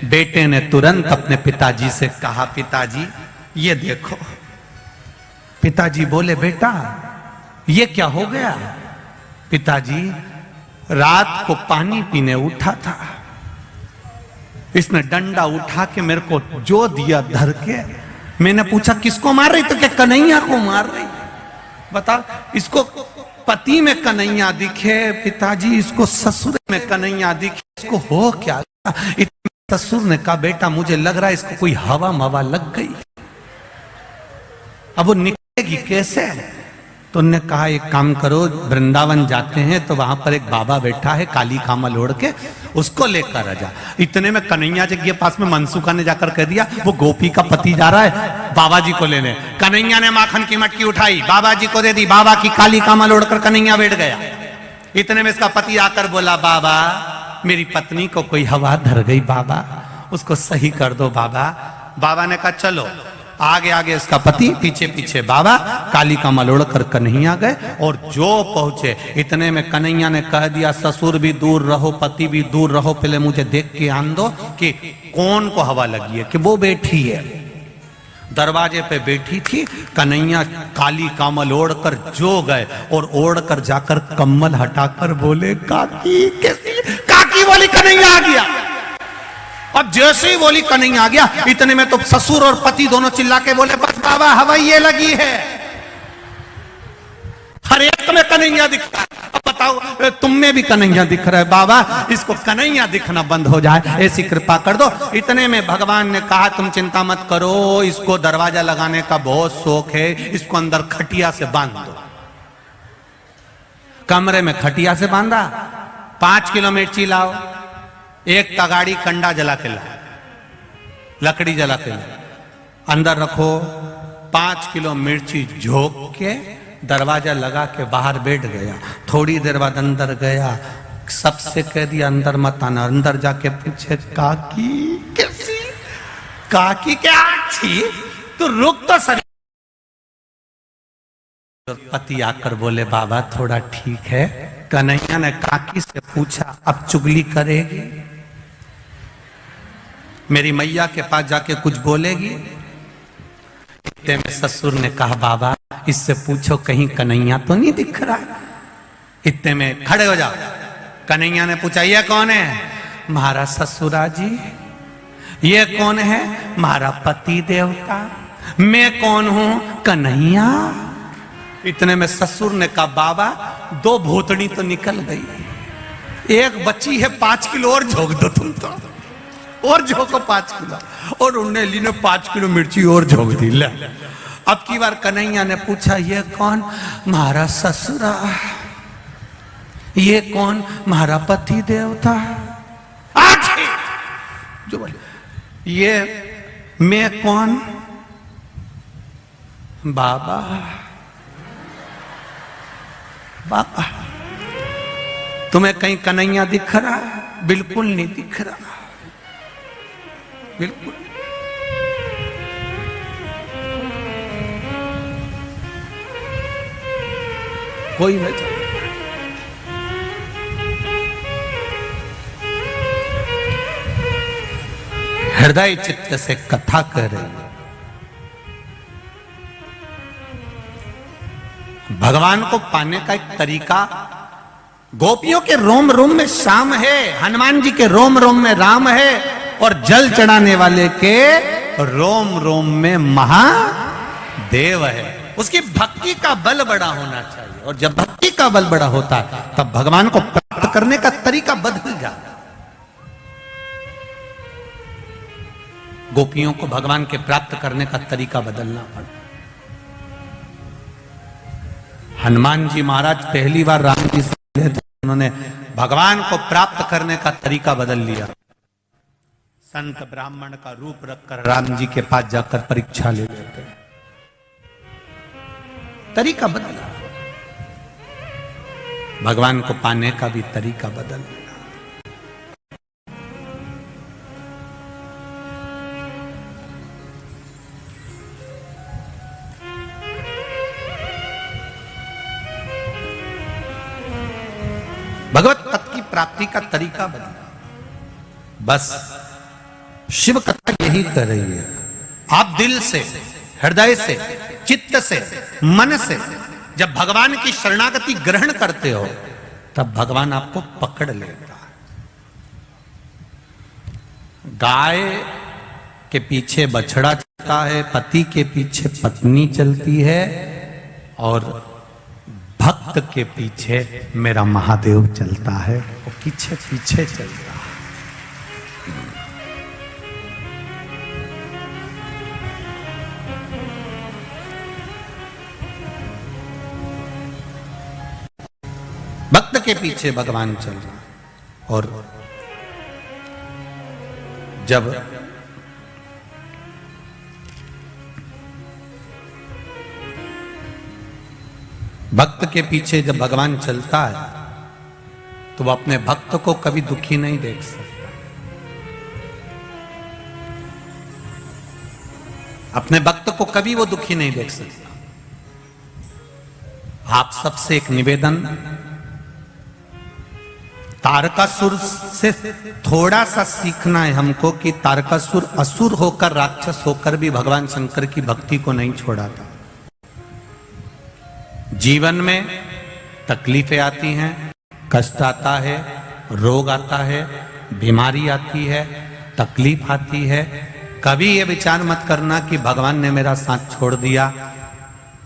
बेटे ने तुरंत अपने पिताजी से कहा पिताजी ये देखो। पिताजी बोले बेटा ये क्या हो गया? पिताजी रात को पानी पीने उठा था, इसने डंडा उठा के मेरे को जो दिया धर के। मैंने पूछा किसको मार रही? तो क्या कन्हैया को मार रही? बता, इसको पति में कन्हैया दिखे पिताजी, इसको ससुर में कन्हैया दिखे, इसको हो क्या? ससुर ने कहा बेटा मुझे लग रहा है इसको कोई हवा मवा लग गई, अब वो निकलेगी कैसे? तो उन्होंने कहा एक काम करो, वृंदावन जाते हैं तो वहां पर एक बाबा बैठा है काली कामल ओढ़ के, उसको लेकर आ जा। इतने में कन्हैया जी के पास में मनसुखा ने जाकर कह दिया वो गोपी का पति जा रहा है बाबा जी को लेने। कन्हैया ने माखन की मटकी उठाई, बाबा जी को दे दी, बाबा की काली कामल ओढ़कर कन्हैया बैठ गया। इतने में इसका पति आकर बोला बाबा मेरी पत्नी को कोई हवा धर गई बाबा, उसको सही कर दो बाबा। बाबा ने कहा चलो। आगे आगे इसका पति, पीछे पीछे बाबा, काली कमल ओढ़कर कन्हैया गए। और जो पहुंचे इतने में कन्हैया ने कह दिया ससुर भी दूर रहो, पति भी दूर रहो, पहले मुझे देख के आन दो कि कौन को हवा लगी है। कि वो बैठी है दरवाजे पे बैठी थी। कन्हैया काली कमल ओढ़कर जो गए और ओढ़कर जाकर कम्बल हटाकर बोले काकी कैसी? काकी बोली कन्हैया आ गया। अब जैसे ही बोली कन्हैया आ गया, इतने में तो ससुर और पति दोनों चिल्ला के बोले बस बाबा हवा ये लगी है। हर एक में कन्हैया दिखता है, अब बताओ तुम में भी कन्हैया दिख रहा है। बाबा इसको कन्हैया दिखना बंद हो जाए ऐसी कृपा कर दो। इतने में भगवान ने कहा तुम चिंता मत करो, इसको दरवाजा लगाने का बहुत शौक है, इसको अंदर खटिया से बांध दो। कमरे में खटिया से बांधा, 5 किलो मिर्ची लाओ, एक तगाड़ी कंडा जला के ला, लकड़ी जला के ला, अंदर रखो। 5 किलो मिर्ची झोंक के दरवाजा लगा के बाहर बैठ गया। थोड़ी देर बाद अंदर गया, सबसे कह दिया अंदर मत आना। अंदर जाके पूछे काकी कैसी? काकी क्या थी? तो रुक तो सर। पति आकर बोले बाबा थोड़ा ठीक है। कन्हैया ने काकी से पूछा अब चुगली करेगी? मेरी मैया के पास जाके कुछ बोलेगी? इतने में ससुर ने कहा बाबा इससे पूछो कहीं कन्हैया तो नहीं दिख रहा। इतने में खड़े हो जाओ। कन्हैया ने पूछा ये कौन है? महाराज ससुरा जी। ये कौन है? महारा पति देवता। मैं कौन हूं? कन्हैया। इतने में ससुर ने कहा बाबा 2 भूतनी तो निकल गई, एक बच्ची है 5 किलो और झोंक दो तुम तो, और झोंको 5 किलो। और उन्होंने ली ने 5 किलो मिर्ची और झोंक दी। ले अब की बार कन्हैया ने पूछा ये कौन? महाराज ससुरा। ये कौन? महारा पति देवता। आज जो बोले ये मैं कौन? बाबा। बाबा तुम्हें कहीं कन्हैया दिख रहा? बिल्कुल नहीं दिख रहा, बिल्कुल। कोई वजह नहीं। हृदय चित्त से कथा कर रही। भगवान को पाने का एक तरीका, गोपियों के रोम रोम में श्याम है, हनुमान जी के रोम रोम में राम है, और जल चढ़ाने वाले के रोम रोम में महादेव है। उसकी भक्ति का बल बड़ा होना चाहिए, और जब भक्ति का बल बड़ा होता है तब भगवान को प्राप्त करने का तरीका बदल जाता है। गोपियों को भगवान के प्राप्त करने का तरीका बदलना पड़ा। हनुमान जी महाराज पहली बार राम जी से मिले थे, उन्होंने भगवान को प्राप्त करने का तरीका बदल लिया। संत ब्राह्मण का रूप रखकर राम जी के पास जाकर परीक्षा ले लेते, तरीका बदला। भगवान को पाने का भी तरीका बदल लिया। भगवत तत्व की प्राप्ति का तरीका बदला। बस शिव कथा यही कर रही है। आप दिल से, हृदय से, चित्त से, मन से जब भगवान की शरणागति ग्रहण करते हो तब भगवान आपको पकड़ लेता है। गाय के पीछे बछड़ा चलता है, पति के पीछे पत्नी चलती है, और भक्त के पीछे मेरा महादेव चलता है, वो पीछे पीछे चलता है। भक्त के पीछे भगवान चल रहा। और जब भक्त के पीछे जब भगवान चलता है तो वो अपने भक्त को कभी दुखी नहीं देख सकता। अपने भक्त को कभी वो दुखी नहीं देख सकता। आप सबसे एक निवेदन, तारकासुर से थोड़ा सा सीखना है हमको कि तारकासुर असुर होकर, राक्षस होकर भी भगवान शंकर की भक्ति को नहीं छोड़ा था। जीवन में तकलीफें आती हैं, कष्ट आता है, रोग आता है, बीमारी आती है, तकलीफ आती है। कभी ये विचार मत करना कि भगवान ने मेरा साथ छोड़ दिया।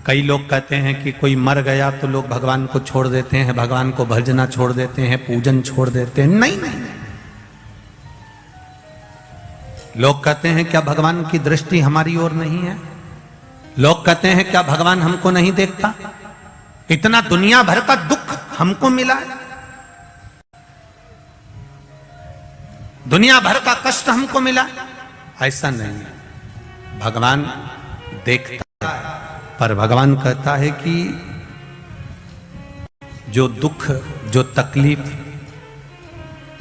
कई लोग कहते हैं कि कोई मर गया तो लोग भगवान को छोड़ देते हैं, भगवान को भजना छोड़ देते हैं, पूजन छोड़ देते हैं। नहीं नहीं, लोग कहते हैं क्या भगवान की दृष्टि हमारी ओर नहीं है? लोग कहते हैं क्या भगवान हमको नहीं देखता? इतना दुनिया भर का दुख हमको मिला है, दुनिया भर का कष्ट हमको मिला। ऐसा नहीं है, भगवान देखता है, पर भगवान कहता है कि जो दुख, जो तकलीफ,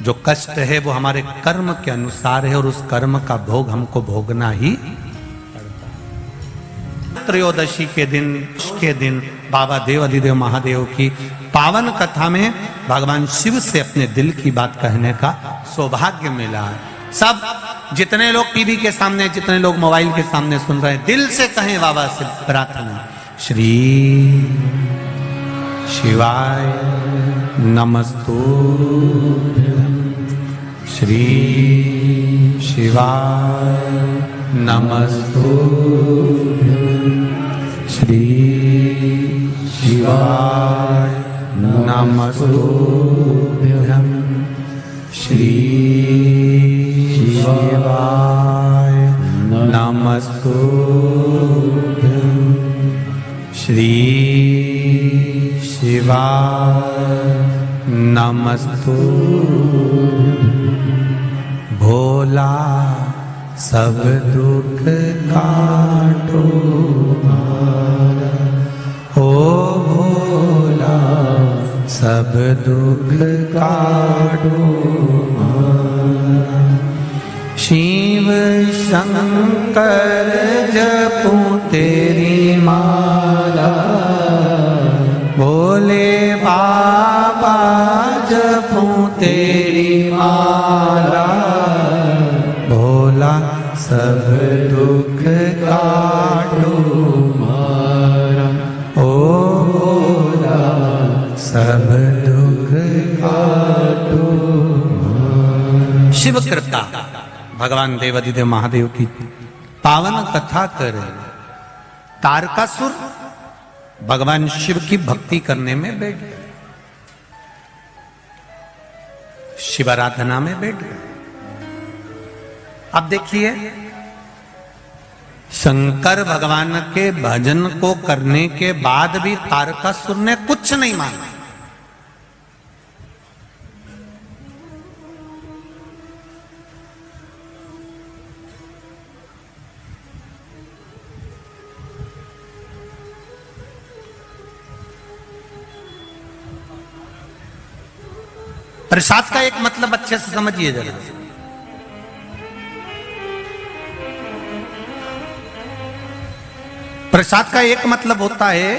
जो कष्ट है वो हमारे कर्म के अनुसार है, और उस कर्म का भोग हमको भोगना ही पड़ता है। त्रयोदशी के दिन बाबा देव अधिदेव महादेव की पावन कथा में भगवान शिव से अपने दिल की बात कहने का सौभाग्य मिला है। सब जितने लोग टीवी के सामने, जितने लोग मोबाइल के सामने सुन रहे हैं, दिल से कहें बाबा से प्रार्थना, श्री शिवाय नमस्तुभ्यं, श्री शिवाय नमस्तुभ्यं, श्री शिवाय नमस्तुभ्यं, श्री शिवाय नमस्तुभ्यं, श्री शिवाय नमस्तुभ्यं। भोला सब दुख काटो मारा, ओ भोला सब दुख काटो मारा। शिव शंकर जपूं तेरी माला, भोले बाबा जपूं तेरी माला, भोला सब दुख काटो मारा, ओ भगवान देवाधिदेव महादेव की पावन कथा करे। तारकासुर भगवान शिव की भक्ति करने में बैठ गए, शिवाराधना में बैठ गए। अब देखिए, शंकर भगवान के भजन को करने के बाद भी तारकासुर ने कुछ नहीं मांगा। प्रसाद का एक मतलब अच्छे से समझिए जरा। प्रसाद का एक मतलब होता है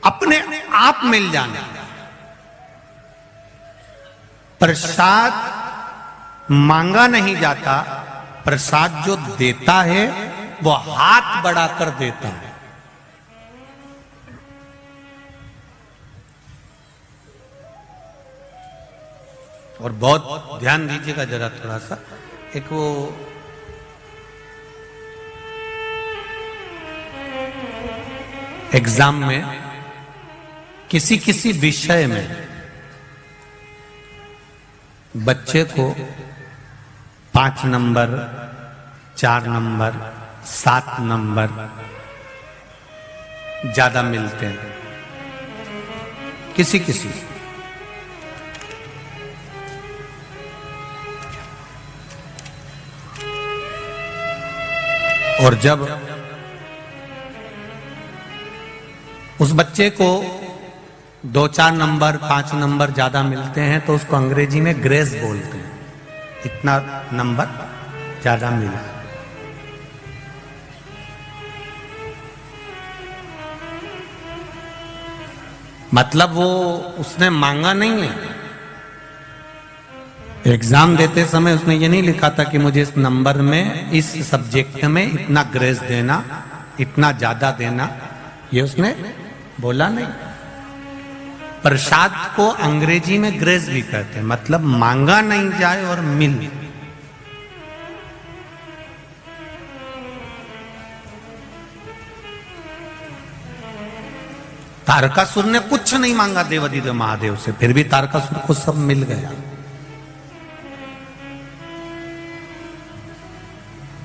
अपने आप मिल जाना। प्रसाद मांगा नहीं जाता, प्रसाद जो देता है वो हाथ बढ़ाकर देता है। और बहुत ध्यान दीजिएगा जरा थोड़ा सा। एक वो एग्जाम में किसी किसी विषय में बच्चे को 5 नंबर, 4 नंबर, 7 नंबर ज्यादा मिलते हैं, किसी किसी। और जब उस बच्चे को 2-4 नंबर, 5 नंबर ज्यादा मिलते हैं तो उसको अंग्रेजी में ग्रेस बोलते हैं, इतना नंबर ज्यादा मिला। मतलब वो उसने मांगा नहीं है। एग्जाम देते समय उसने ये नहीं लिखा था कि मुझे इस नंबर में, इस सब्जेक्ट में इतना ग्रेस देना, इतना ज्यादा देना, ये उसने बोला नहीं। प्रसाद को अंग्रेजी में ग्रेस भी कहते हैं, मतलब मांगा नहीं जाए और मिल। तारकासुर ने कुछ नहीं मांगा देवाधिदेव महादेव से, फिर भी तारकासुर को सब मिल गया।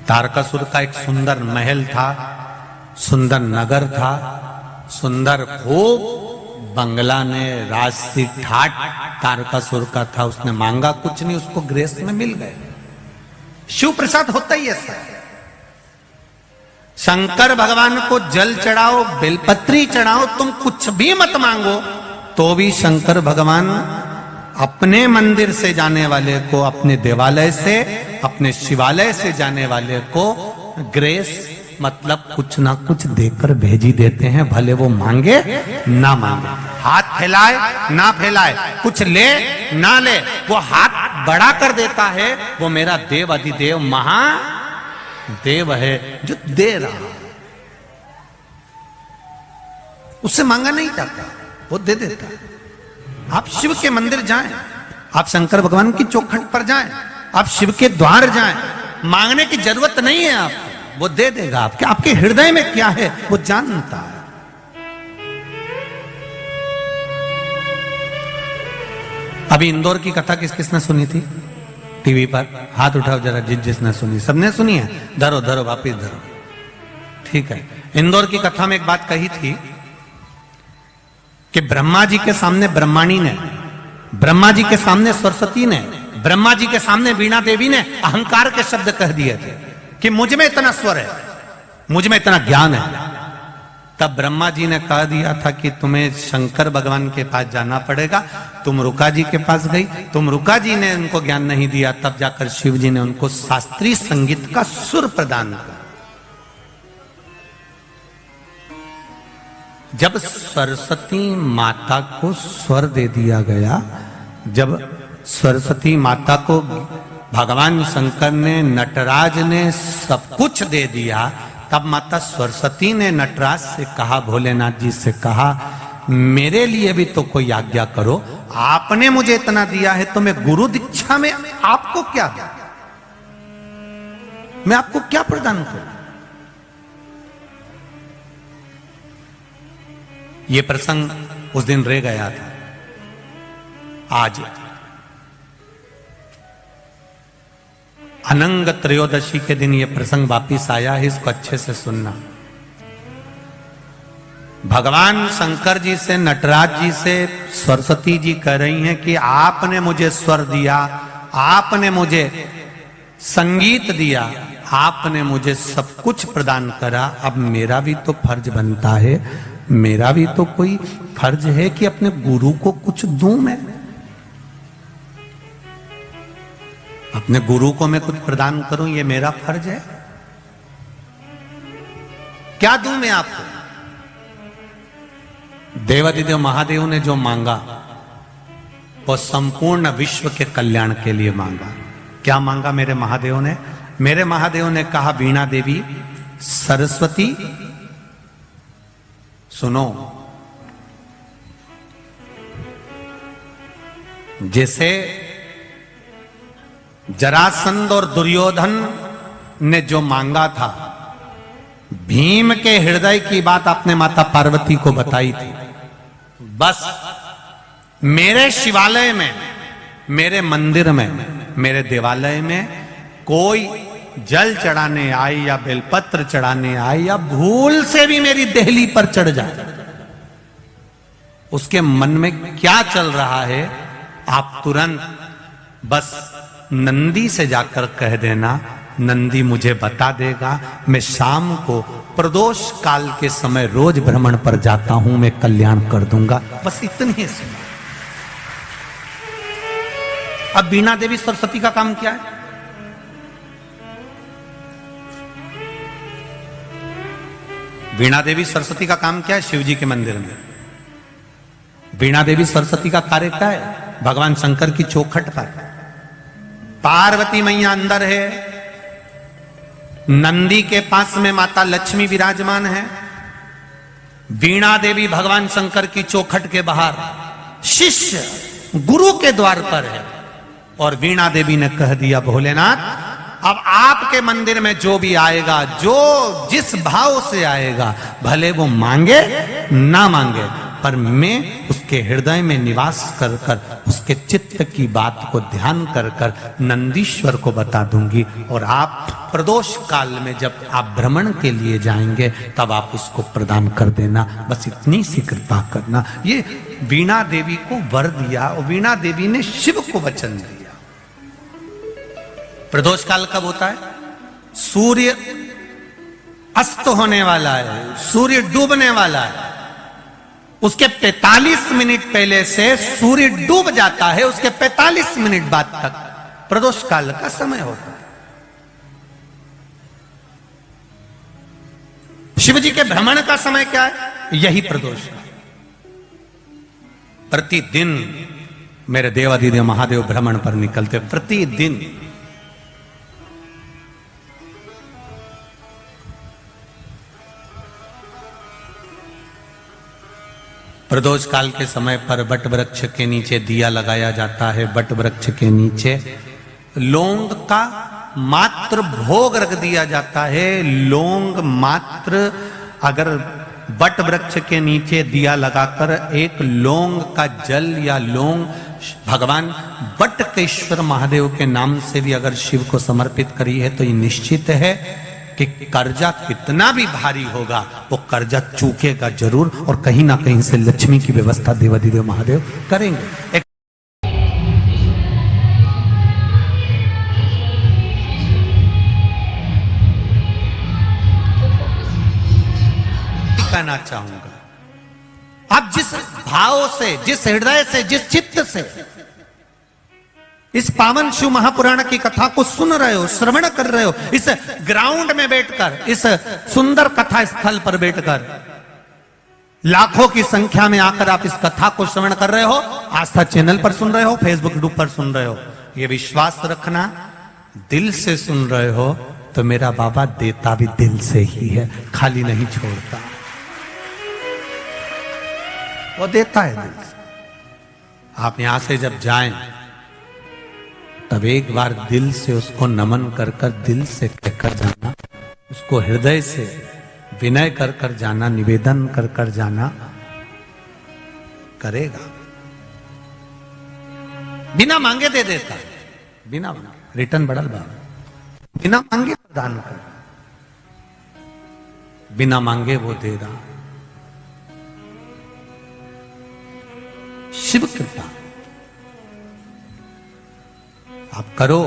तारकासुर का एक सुंदर महल था, सुंदर नगर था, सुंदर खूब बंगला ने राजसी ठाट तारकासुर का था। उसने मांगा कुछ नहीं, उसको ग्रेस में मिल गए। शिव प्रसाद होता ही ऐसा है। शंकर भगवान को जल चढ़ाओ, बेलपत्री चढ़ाओ, तुम कुछ भी मत मांगो तो भी शंकर भगवान अपने मंदिर से जाने वाले को, अपने देवालय से, अपने शिवालय से जाने वाले को ग्रेस मतलब कुछ ना कुछ देकर भेजी देते हैं, भले वो मांगे ना मांगे, हाथ फैलाए ना फैलाए, कुछ ले ना ले, वो हाथ बढ़ा कर देता है। वो मेरा देव अधिदेव महादेव है जो दे रहा, उससे मांगा नहीं जाता, वो दे देता। आप शिव के मंदिर जाएं, आप शंकर भगवान की चौखट पर जाएं, आप शिव के द्वार जाएं, मांगने की जरूरत नहीं है आपको, वो दे देगा। आपके हृदय में क्या है वो जानता है। अभी इंदौर की कथा किस किसने सुनी थी टीवी पर? हाथ उठाओ जरा, जिसने सुनी। सबने सुनी है? धरो धरो, वापिस धरो। ठीक है। इंदौर की कथा में एक बात कही थी कि ब्रह्मा जी के सामने ब्रह्माणी ने, ब्रह्मा जी के सामने सरस्वती ने, ब्रह्मा जी के सामने वीणा देवी ने अहंकार के शब्द कह दिए थे कि मुझ में इतना स्वर है, मुझ में इतना ज्ञान है। तब ब्रह्मा जी ने कह दिया था कि तुम्हें शंकर भगवान के पास जाना पड़ेगा। तुम रुका जी के पास गई, तुम रुका जी ने उनको ज्ञान नहीं दिया, तब जाकर शिव जी ने उनको शास्त्रीय संगीत का सुर प्रदान किया। जब सरस्वती माता को स्वर दे दिया गया, जब सरस्वती माता को भगवान शंकर ने, नटराज ने सब कुछ दे दिया, तब माता सरस्वती ने नटराज से कहा, भोलेनाथ जी से कहा, मेरे लिए भी तो कोई आज्ञा करो, आपने मुझे इतना दिया है तो मैं गुरु दीक्षा में आपको क्या है? मैं आपको क्या प्रदान करूं? यह प्रसंग उस दिन रह गया था। आज अनंग त्रयोदशी के दिन यह प्रसंग वापिस आया है, इसको अच्छे से सुनना। भगवान शंकर जी से, नटराज जी से सरस्वती जी कह रही हैं कि आपने मुझे स्वर दिया, आपने मुझे संगीत दिया, आपने मुझे सब कुछ प्रदान करा, अब मेरा भी तो फर्ज बनता है, मेरा भी तो कोई फर्ज है कि अपने गुरु को कुछ दूं। मैं अपने गुरु को मैं कुछ प्रदान करूं, ये मेरा फर्ज है। क्या दूं मैं आपको? देवादिदेव महादेव ने जो मांगा वो संपूर्ण विश्व के कल्याण के लिए मांगा। क्या मांगा मेरे महादेव ने? मेरे महादेव ने कहा, वीणा देवी, सरस्वती सुनो, जैसे जरासंध और दुर्योधन ने जो मांगा था, भीम के हृदय की बात आपने माता पार्वती को बताई थी। बस मेरे शिवालय में, मेरे मंदिर में, मेरे देवालय में कोई जल चढ़ाने आए या बेलपत्र चढ़ाने आए या भूल से भी मेरी देहली पर चढ़ जाए, उसके मन में क्या चल रहा है आप तुरंत बस नंदी से जाकर कह देना, नंदी मुझे बता देगा। मैं शाम को प्रदोष काल के समय रोज भ्रमण पर जाता हूं, मैं कल्याण कर दूंगा। बस इतनी ही सुना। अब वीणा देवी सरस्वती का काम क्या है? वीणा देवी सरस्वती का काम क्या है? शिव जी के मंदिर में वीणा देवी सरस्वती का कार्य क्या है? भगवान शंकर की चौखट पर पार्वती मैया अंदर है, नंदी के पास में माता लक्ष्मी विराजमान है, वीणा देवी भगवान शंकर की चौखट के बाहर शिष्य गुरु के द्वार पर है। और वीणा देवी ने कह दिया, भोलेनाथ, अब आपके मंदिर में जो भी आएगा, जो जिस भाव से आएगा, भले वो मांगे ना मांगे, पर मैं उसके हृदय में निवास कर कर उसके चित्त की बात को ध्यान कर कर नंदीश्वर को बता दूंगी। और आप प्रदोष काल में जब आप भ्रमण के लिए जाएंगे तब आप उसको प्रदान कर देना। बस इतनी सी कृपा करना। ये वीणा देवी को वर दिया और वीणा देवी ने शिव को वचन दिया। प्रदोष काल कब होता है? सूर्य अस्त होने वाला है, सूर्य डूबने वाला है, उसके 45 मिनट पहले से सूर्य डूब जाता है, उसके 45 मिनट बाद तक प्रदोष काल का समय होता है। शिव जी के भ्रमण का समय क्या है? यही प्रदोष काल। प्रतिदिन मेरे देवादिदेव महादेव भ्रमण पर निकलते, प्रतिदिन। प्रदोष काल के समय पर वट वृक्ष के नीचे दिया लगाया जाता है। वट वृक्ष के नीचे लौंग का मात्र भोग रख दिया जाता है। लौंग मात्र, अगर वट वृक्ष के नीचे दिया लगाकर एक लौंग का जल या लौंग भगवान वटकेश्वर महादेव के नाम से भी अगर शिव को समर्पित करी है तो ये निश्चित है कि कर्जा कितना भी भारी होगा वो कर्जा चूकेगा जरूर, और कहीं ना कहीं से लक्ष्मी की व्यवस्था देवादिदेव महादेव करेंगे। कहना चाहूंगा, आप जिस भाव से, जिस हृदय से, जिस चित्त से इस पावन शिव महापुराण की कथा को सुन रहे हो, श्रवण कर रहे हो, इस ग्राउंड में बैठकर, इस सुंदर कथा स्थल पर बैठकर, लाखों की संख्या में आकर आप इस कथा को श्रवण कर रहे हो, आस्था चैनल पर सुन रहे हो, फेसबुक ग्रुप पर सुन रहे हो, ये विश्वास रखना, दिल से सुन रहे हो तो मेरा बाबा देता भी दिल से ही है, खाली नहीं छोड़ता, वो देता है दिल से। आप यहां से जब जाएं तब एक बार दिल से उसको नमन कर कर दिल से कहकर जाना, उसको हृदय से विनय कर कर जाना, निवेदन कर कर जाना, करेगा। बिना मांगे दे देता है, बिना मांगे रिटर्न बढ़ल बा, बिना मांगे प्रदान कर, बिना मांगे वो दे रहा। शिव कृपा आप करो।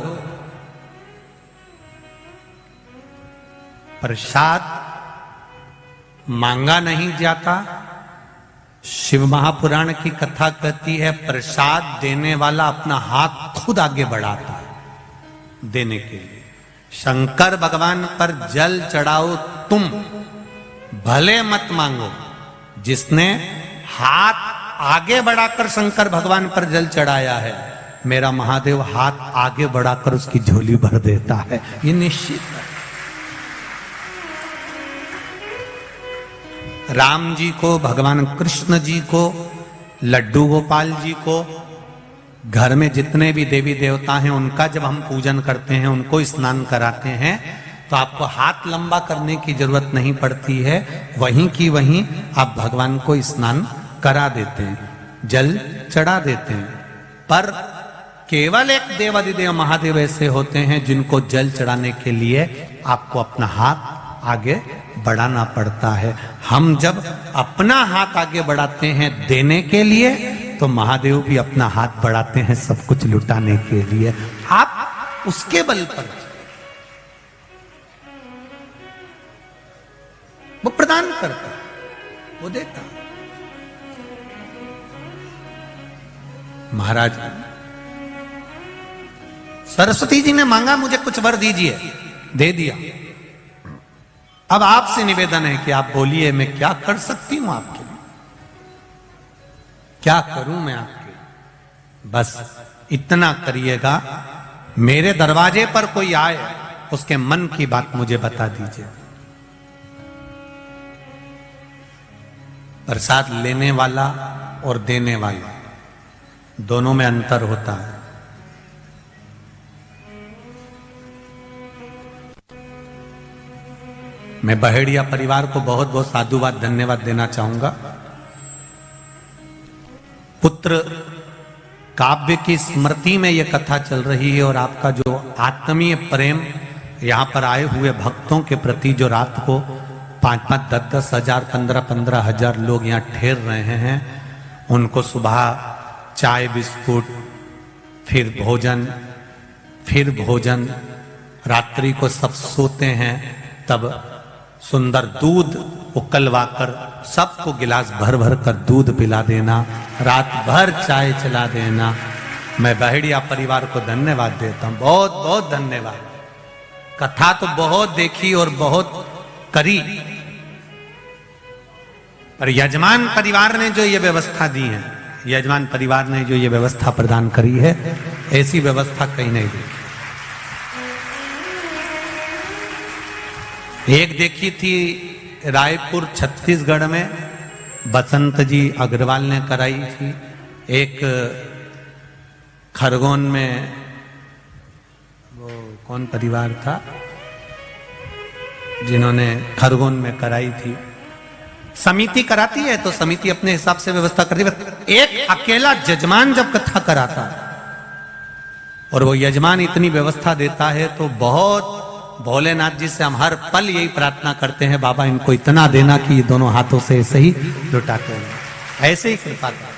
प्रसाद मांगा नहीं जाता। शिव महापुराण की कथा कहती है प्रसाद देने वाला अपना हाथ खुद आगे बढ़ाता है देने के लिए। शंकर भगवान पर जल चढ़ाओ तुम, भले मत मांगो। जिसने हाथ आगे बढ़ाकर शंकर भगवान पर जल चढ़ाया है, मेरा महादेव हाथ आगे बढ़ाकर उसकी झोली भर देता है, ये निश्चित है। राम जी को, भगवान कृष्ण जी को, लड्डू गोपाल जी को, घर में जितने भी देवी देवता हैं उनका जब हम पूजन करते हैं, उनको स्नान कराते हैं, तो आपको हाथ लंबा करने की जरूरत नहीं पड़ती है। वहीं की वहीं आप भगवान को स्नान करा देते हैं, जल चढ़ा देते हैं। पर केवल एक देवाधिदेव महादेव ऐसे होते हैं जिनको जल चढ़ाने के लिए आपको अपना हाथ आगे बढ़ाना पड़ता है। हम जब अपना हाथ आगे बढ़ाते हैं देने के लिए, तो महादेव भी अपना हाथ बढ़ाते हैं सब कुछ लुटाने के लिए। आप उसके बल पर वो प्रदान करता, वो देता। महाराज सरस्वती जी ने मांगा मुझे कुछ वर दीजिए, दे दिया। अब आपसे निवेदन है कि आप बोलिए मैं क्या कर सकती हूं आपके लिए, क्या करूं मैं आपके लिए। बस इतना करिएगा, मेरे दरवाजे पर कोई आए उसके मन की बात मुझे बता दीजिए। प्रसाद लेने वाला और देने वाला दोनों में अंतर होता है। मैं बहेड़िया परिवार को बहुत बहुत साधुवाद धन्यवाद देना चाहूंगा। पुत्र काव्य की स्मृति में यह कथा चल रही है और आपका जो आत्मीय प्रेम यहां पर आए हुए भक्तों के प्रति, जो रात को 5-5, 10-10 हजार, 15-15 हजार लोग यहाँ ठहर रहे हैं, उनको सुबह चाय बिस्कुट, फिर भोजन, रात्रि को सब सोते हैं, तब सुंदर दूध उकलवाकर सबको गिलास भर भर कर दूध पिला देना, रात भर चाय चला देना। मैं बहेड़िया परिवार को धन्यवाद देता हूं, बहुत बहुत धन्यवाद। कथा तो बहुत देखी और बहुत करी, पर यजमान परिवार ने जो ये व्यवस्था दी है, यजमान परिवार ने जो ये व्यवस्था प्रदान करी है, ऐसी व्यवस्था कहीं नहीं दी। एक देखी थी रायपुर छत्तीसगढ़ में, बसंत जी अग्रवाल ने कराई थी। एक खरगोन में, वो कौन परिवार था जिन्होंने खरगोन में कराई थी। समिति कराती है तो समिति अपने हिसाब से व्यवस्था करती है। एक अकेला यजमान जब कथा कराता है और वो यजमान इतनी व्यवस्था देता है, तो बहुत भोलेनाथ जी से हम हर पल यही प्रार्थना करते हैं, बाबा इनको इतना देना कि ये दोनों हाथों से ऐसे ही लुटाते हैं, ऐसे ही कृपा कर।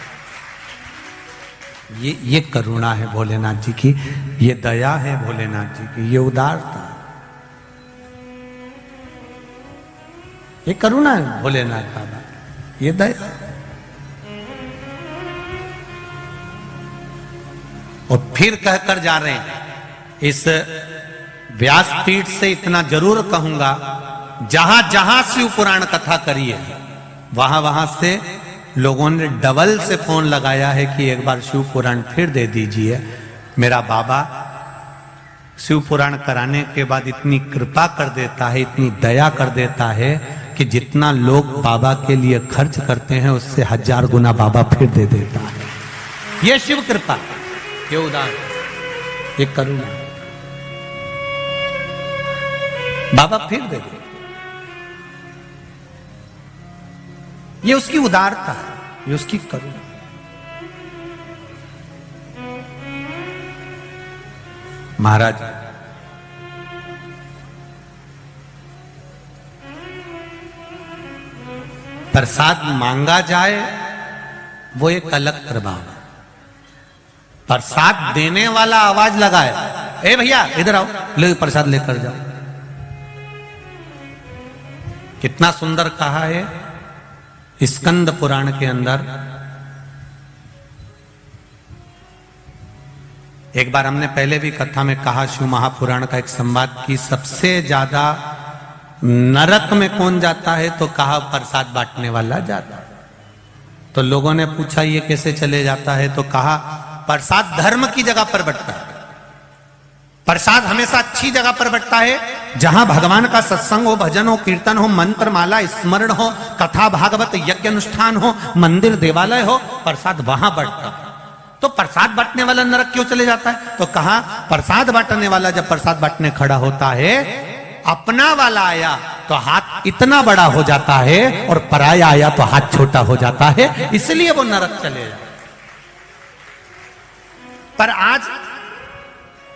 ये करुणा है भोलेनाथ जी की, ये दया है भोलेनाथ जी की, ये उदारता, ये करुणा है भोलेनाथ बाबा, ये दया। और फिर कहकर जा रहे हैं, इस व्यासपीठ से इतना जरूर कहूंगा, जहां जहां शिव पुराण कथा करी है वहां वहां से लोगों ने डबल से फोन लगाया है कि एक बार शिव पुराण फिर दे दीजिए। मेरा बाबा शिव पुराण कराने के बाद इतनी कृपा कर देता है, इतनी दया कर देता है कि जितना लोग बाबा के लिए खर्च करते हैं उससे 1000 गुना बाबा फिर दे देता है। ये शिव कृपा, ये उदाहरण। ये करुणा। बाबा फिर दे दे, ये उसकी उदारता है, ये उसकी करुणा। महाराज प्रसाद मांगा जाए वो एक अलग प्रभाव है, प्रसाद देने वाला आवाज लगाए, ए भैया इधर आओ, ले प्रसाद लेकर जाओ। कितना सुंदर कहा है स्कंद पुराण के अंदर। एक बार हमने पहले भी कथा में कहा, शिव महापुराण का एक संवाद की सबसे ज्यादा नरक में कौन जाता है, तो कहा प्रसाद बांटने वाला जाता है। तो लोगों ने पूछा ये कैसे चले जाता है, तो कहा प्रसाद धर्म की जगह पर बंटता है, प्रसाद हमेशा अच्छी जगह पर बंटता है, जहां भगवान का सत्संग हो, भजन हो, कीर्तन हो, मंत्र माला स्मरण हो, कथा भागवत यज्ञ अनुष्ठान हो, मंदिर देवालय हो, प्रसाद वहां बंटता है। तो प्रसाद बांटने वाला नरक क्यों चले जाता है, तो कहा प्रसाद बांटने वाला जब प्रसाद बांटने खड़ा होता है, अपना वाला आया तो हाथ इतना बड़ा हो जाता है और पराया आया तो हाथ छोटा हो जाता है, इसलिए वो नरक चले जाता। पर आज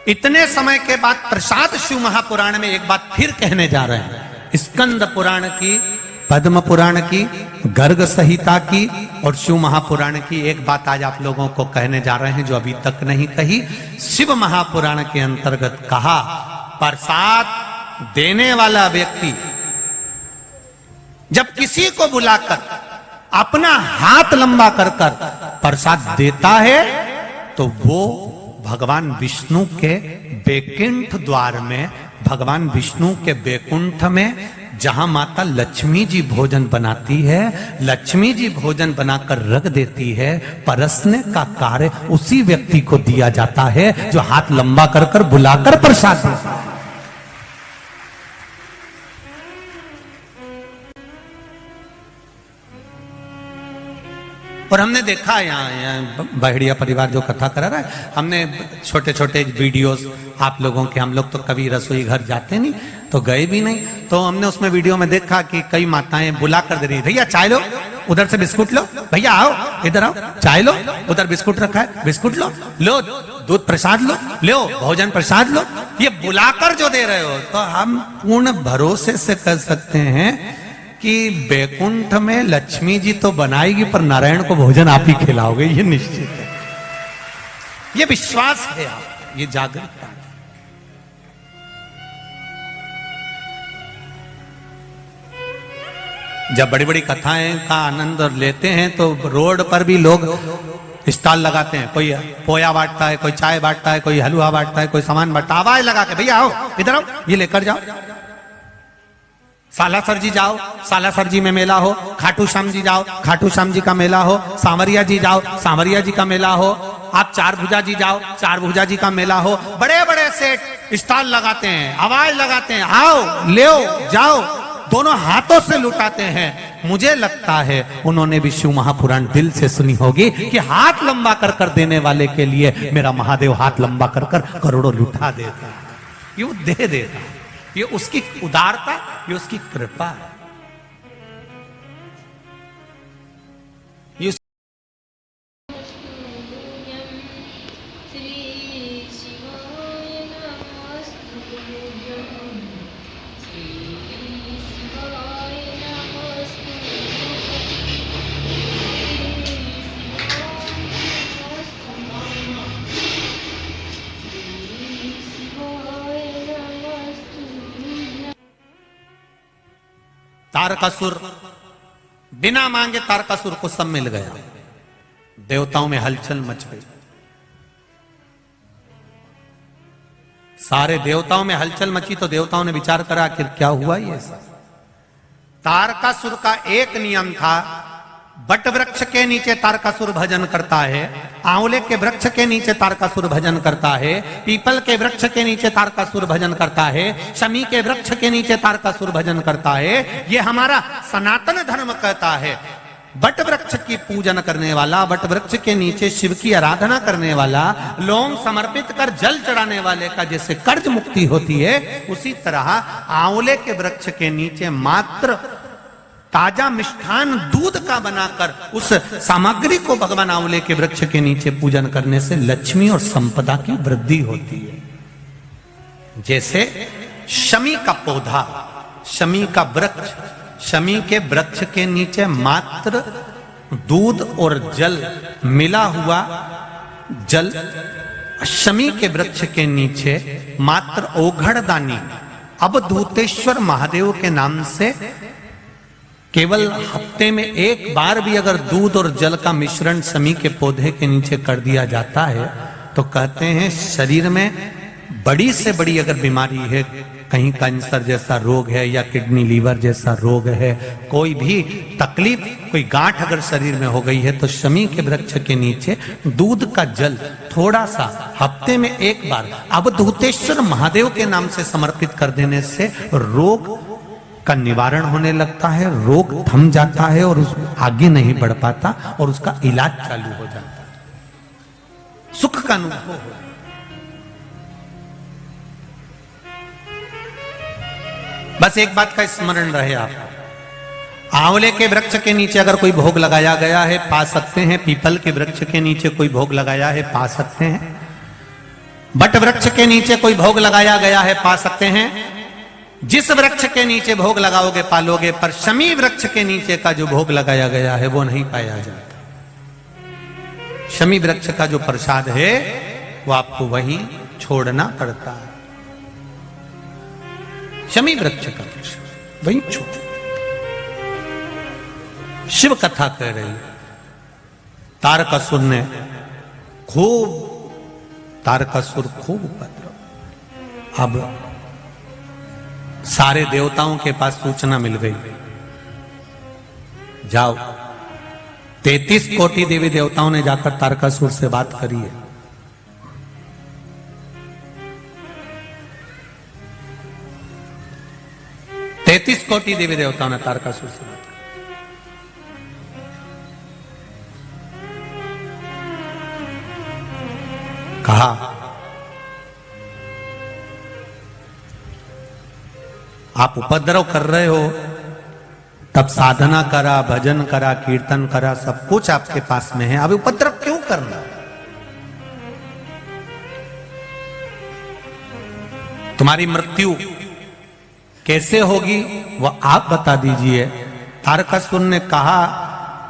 इतने समय के बाद प्रसाद शिव महापुराण में एक बात फिर कहने जा रहे हैं। स्कंद पुराण की, पद्म पुराण की, गर्ग संहिता की और शिव महापुराण की एक बात आज आप लोगों को कहने जा रहे हैं जो अभी तक नहीं कही। शिव महापुराण के अंतर्गत कहा प्रसाद देने वाला व्यक्ति जब किसी को बुलाकर अपना हाथ लंबा कर कर प्रसाद देता है तो वो भगवान विष्णु के बैकुंठ द्वार में, भगवान विष्णु के बैकुंठ में जहां माता लक्ष्मी जी भोजन बनाती है, लक्ष्मी जी भोजन बनाकर रख देती है, परसने का कार्य उसी व्यक्ति को दिया जाता है जो हाथ लंबा कर कर बुलाकर प्रसाद देता है। और हमने देखा यहाँ बहड़िया परिवार जो कथा करा रहा है, हमने छोटे छोटे वीडियोस आप लोगों के, हम लोग तो कभी रसोई घर जाते नहीं तो गए भी नहीं, तो हमने उसमें वीडियो में देखा कि कई माताएं बुला कर दे रही, भैया चाय लो, उधर से बिस्कुट लो, भैया आओ इधर आओ, चाय लो, उधर बिस्कुट रखा है बिस्कुट लो, लो दूध प्रसाद लो, लो भोजन प्रसाद लो। ये बुलाकर जो दे रहे हो, तो हम पूर्ण भरोसे से कह सकते हैं कि बैकुंठ में लक्ष्मी जी तो बनाएगी पर नारायण को भोजन आप ही खिलाओगे, ये निश्चित है, ये विश्वास है आप, ये जागरूकता है। जब बड़ी बड़ी कथाएं का आनंद लेते हैं तो रोड पर भी लोग स्टॉल लगाते हैं, कोई पोया बांटता है, कोई चाय बांटता है, कोई हलवा बांटता है, कोई सामान बांटता है, आवाज लगा के भैया आओ इधर आओ, ये लेकर जाओ, सालासर जी जाओ, सालासर जी में मेला हो, खाटू श्याम जी जाओ, खाटू श्याम जी का मेला हो, सांवरिया जी जाओ, सांवरिया जी का मेला हो, आप चार भुजा जी जाओ, चार भुजा जी का मेला हो, बड़े बड़े सेट स्टॉल लगाते हैं, आवाज लगाते हैं, आओ ले जाओ, दोनों हाथों से लुटाते हैं। मुझे लगता है उन्होंने भी शिव महापुराण दिल से सुनी होगी कि हाथ लंबा कर कर देने वाले के लिए मेरा महादेव हाथ लंबा कर कर करोड़ों लुटा देता है, ये वो दे देता है, ये उसकी उदारता, ये उसकी कृपा है। ये तारकासुर, बिना मांगे तारकासुर को सब मिल गया, देवताओं में हलचल मच गई, सारे देवताओं में हलचल मची तो देवताओं ने विचार करा आखिर क्या हुआ ये सब। तारकासुर का एक नियम था, बट वृक्ष के नीचे तारकासुर भजन करता है, आंवले के वृक्ष के नीचे तारकासुर भजन करता है, पीपल के वृक्ष के नीचे तारकासुर भजन करता है, शमी के वृक्ष के नीचे तारकासुर भजन करता है। ये हमारा सनातन धर्म कहता है वट वृक्ष की पूजन करने वाला, वट वृक्ष के नीचे शिव की आराधना करने वाला, लौंग समर्पित कर जल चढ़ाने वाले का जैसे कर्ज मुक्ति होती है, उसी तरह आंवले के वृक्ष के नीचे मात्र ताजा मिष्ठान दूध का बनाकर उस सामग्री को भगवान आंवले के वृक्ष के नीचे पूजन करने से लक्ष्मी और संपदा की वृद्धि होती है। जैसे शमी का पौधा, शमी का वृक्ष, शमी के वृक्ष के नीचे मात्र दूध और जल मिला हुआ जल, शमी के वृक्ष के नीचे मात्र ओघड़दानी अवधूतेश्वर महादेव के नाम से केवल हफ्ते में एक बार भी अगर दूध और जल का मिश्रण शमी के पौधे के नीचे कर दिया जाता है तो कहते हैं शरीर में बड़ी से बड़ी अगर बीमारी है, कहीं कैंसर जैसा रोग है या किडनी लीवर जैसा रोग है, कोई भी तकलीफ, कोई गांठ अगर शरीर में हो गई है तो शमी के वृक्ष के नीचे दूध का जल थोड़ा सा हफ्ते में एक बार अवधूतेश्वर महादेव के नाम से समर्पित कर देने से रोग का निवारण होने लगता है, रोग थम जाता है और उस आगे नहीं बढ़ पाता और उसका इलाज चालू हो जाता है, सुख का अनुभव हो। बस एक बात का स्मरण रहे आप, आंवले के वृक्ष के नीचे अगर कोई भोग लगाया गया है पा सकते हैं, पीपल के वृक्ष के नीचे कोई भोग लगाया है पा सकते हैं, बट वृक्ष के नीचे कोई भोग लगाया गया है पा सकते हैं। जिस वृक्ष के नीचे भोग लगाओगे पालोगे, पर शमी वृक्ष के नीचे का जो भोग लगाया गया है वो नहीं पाया जाता। शमी वृक्ष का जो प्रसाद है वो आपको वहीं छोड़ना पड़ता है, शमी वृक्ष का प्रसाद वहीं छोड़। शिव कथा कह रही है, तारकासुर ने तारकासुर खूब उपद्रव। अब सारे देवताओं के पास सूचना मिल गई, जाओ 33 कोटि देवी देवताओं ने जाकर तारकासुर से बात करी है। तैतीस कोटि देवी देवताओं ने तारकासुर से बात की, कहा आप उपद्रव कर रहे हो, तब साधना करा, भजन करा, कीर्तन करा, सब कुछ आपके पास में है, अभी उपद्रव क्यों करना? तुम्हारी मृत्यु कैसे होगी वह आप बता दीजिए। तारकासुर ने कहा,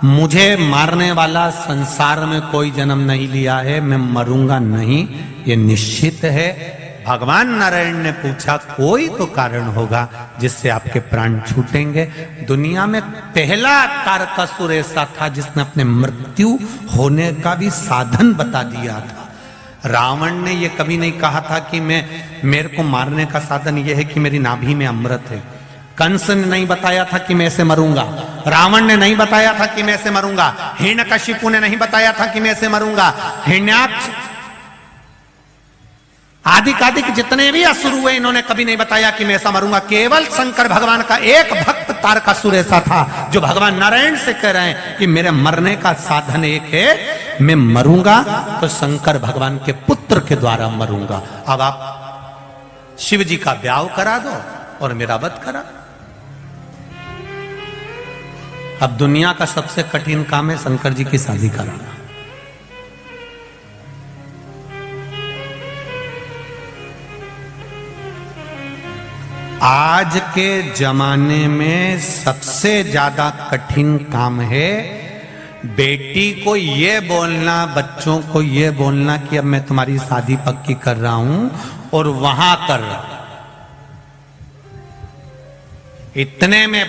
मुझे मारने वाला संसार में कोई जन्म नहीं लिया है, मैं मरूंगा नहीं, ये निश्चित है। भगवान नारायण ने पूछा, कोई तो कारण होगा जिससे आपके प्राण छूटेंगे। दुनिया में पहला तारकासुर ऐसा था जिसने अपने मृत्यु होने का भी साधन बता दिया था। रावण ने यह कभी नहीं कहा था कि मेरे को मारने का साधन यह है कि मेरी नाभि में अमृत है। कंस ने नहीं बताया था कि मैं ऐसे मरूंगा, रावण ने नहीं बताया था कि मैं ऐसे मरूंगा, हिरण्यकशिपु ने नहीं बताया था कि मैं ऐसे मरूंगा, हिरण्याक्ष आदि जितने भी असुर हुए इन्होंने कभी नहीं बताया कि मैं ऐसा मरूंगा। केवल शंकर भगवान का एक भक्त तारकासुर ऐसा था जो भगवान नारायण से कह रहे हैं कि मेरे मरने का साधन एक है, मैं मरूंगा तो शंकर भगवान के पुत्र के द्वारा मरूंगा। अब आप शिव जी का ब्याह करा दो और मेरा वध करा। अब दुनिया का सबसे कठिन काम है शंकर जी की शादी कराना। आज के जमाने में सबसे ज्यादा कठिन काम है बेटी को ये बोलना, बच्चों को ये बोलना कि अब मैं तुम्हारी शादी पक्की कर रहा हूं और वहां कर रहा हूं। इतने में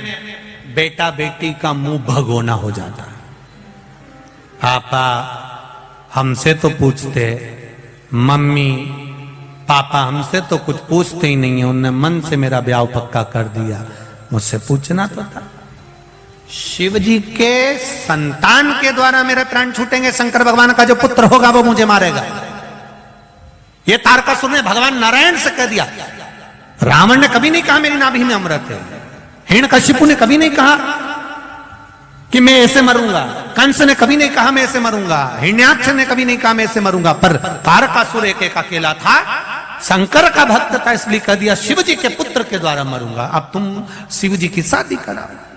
बेटा बेटी का मुंह भगोना हो जाता है। पापा हमसे तो पूछते, मम्मी पापा हमसे तो कुछ पूछते ही नहीं है, उन्होंने मन से मेरा ब्याह पक्का कर दिया, मुझसे पूछना तो था। शिव जी के संतान के द्वारा मेरे प्राण छूटेंगे, शंकर भगवान का जो पुत्र होगा वो मुझे मारेगा। ये तारकासुर ने भगवान नारायण से कह दिया। रावण ने कभी नहीं कहा मेरी नाभि में अमृत है, हिरण्यकशिपु ने कभी नहीं कहा कि मैं ऐसे मरूंगा। कंस ने कभी नहीं कहा मैं ऐसे मरूंगा, हिरण्याक्ष ने कभी नहीं कहा मैं ऐसे मरूंगा, पर तारकासुर एक अकेला था, शंकर का भक्त था, इसलिए कह दिया शिव जी के पुत्र के द्वारा मरूंगा। अब तुम शिव जी की शादी कराओ।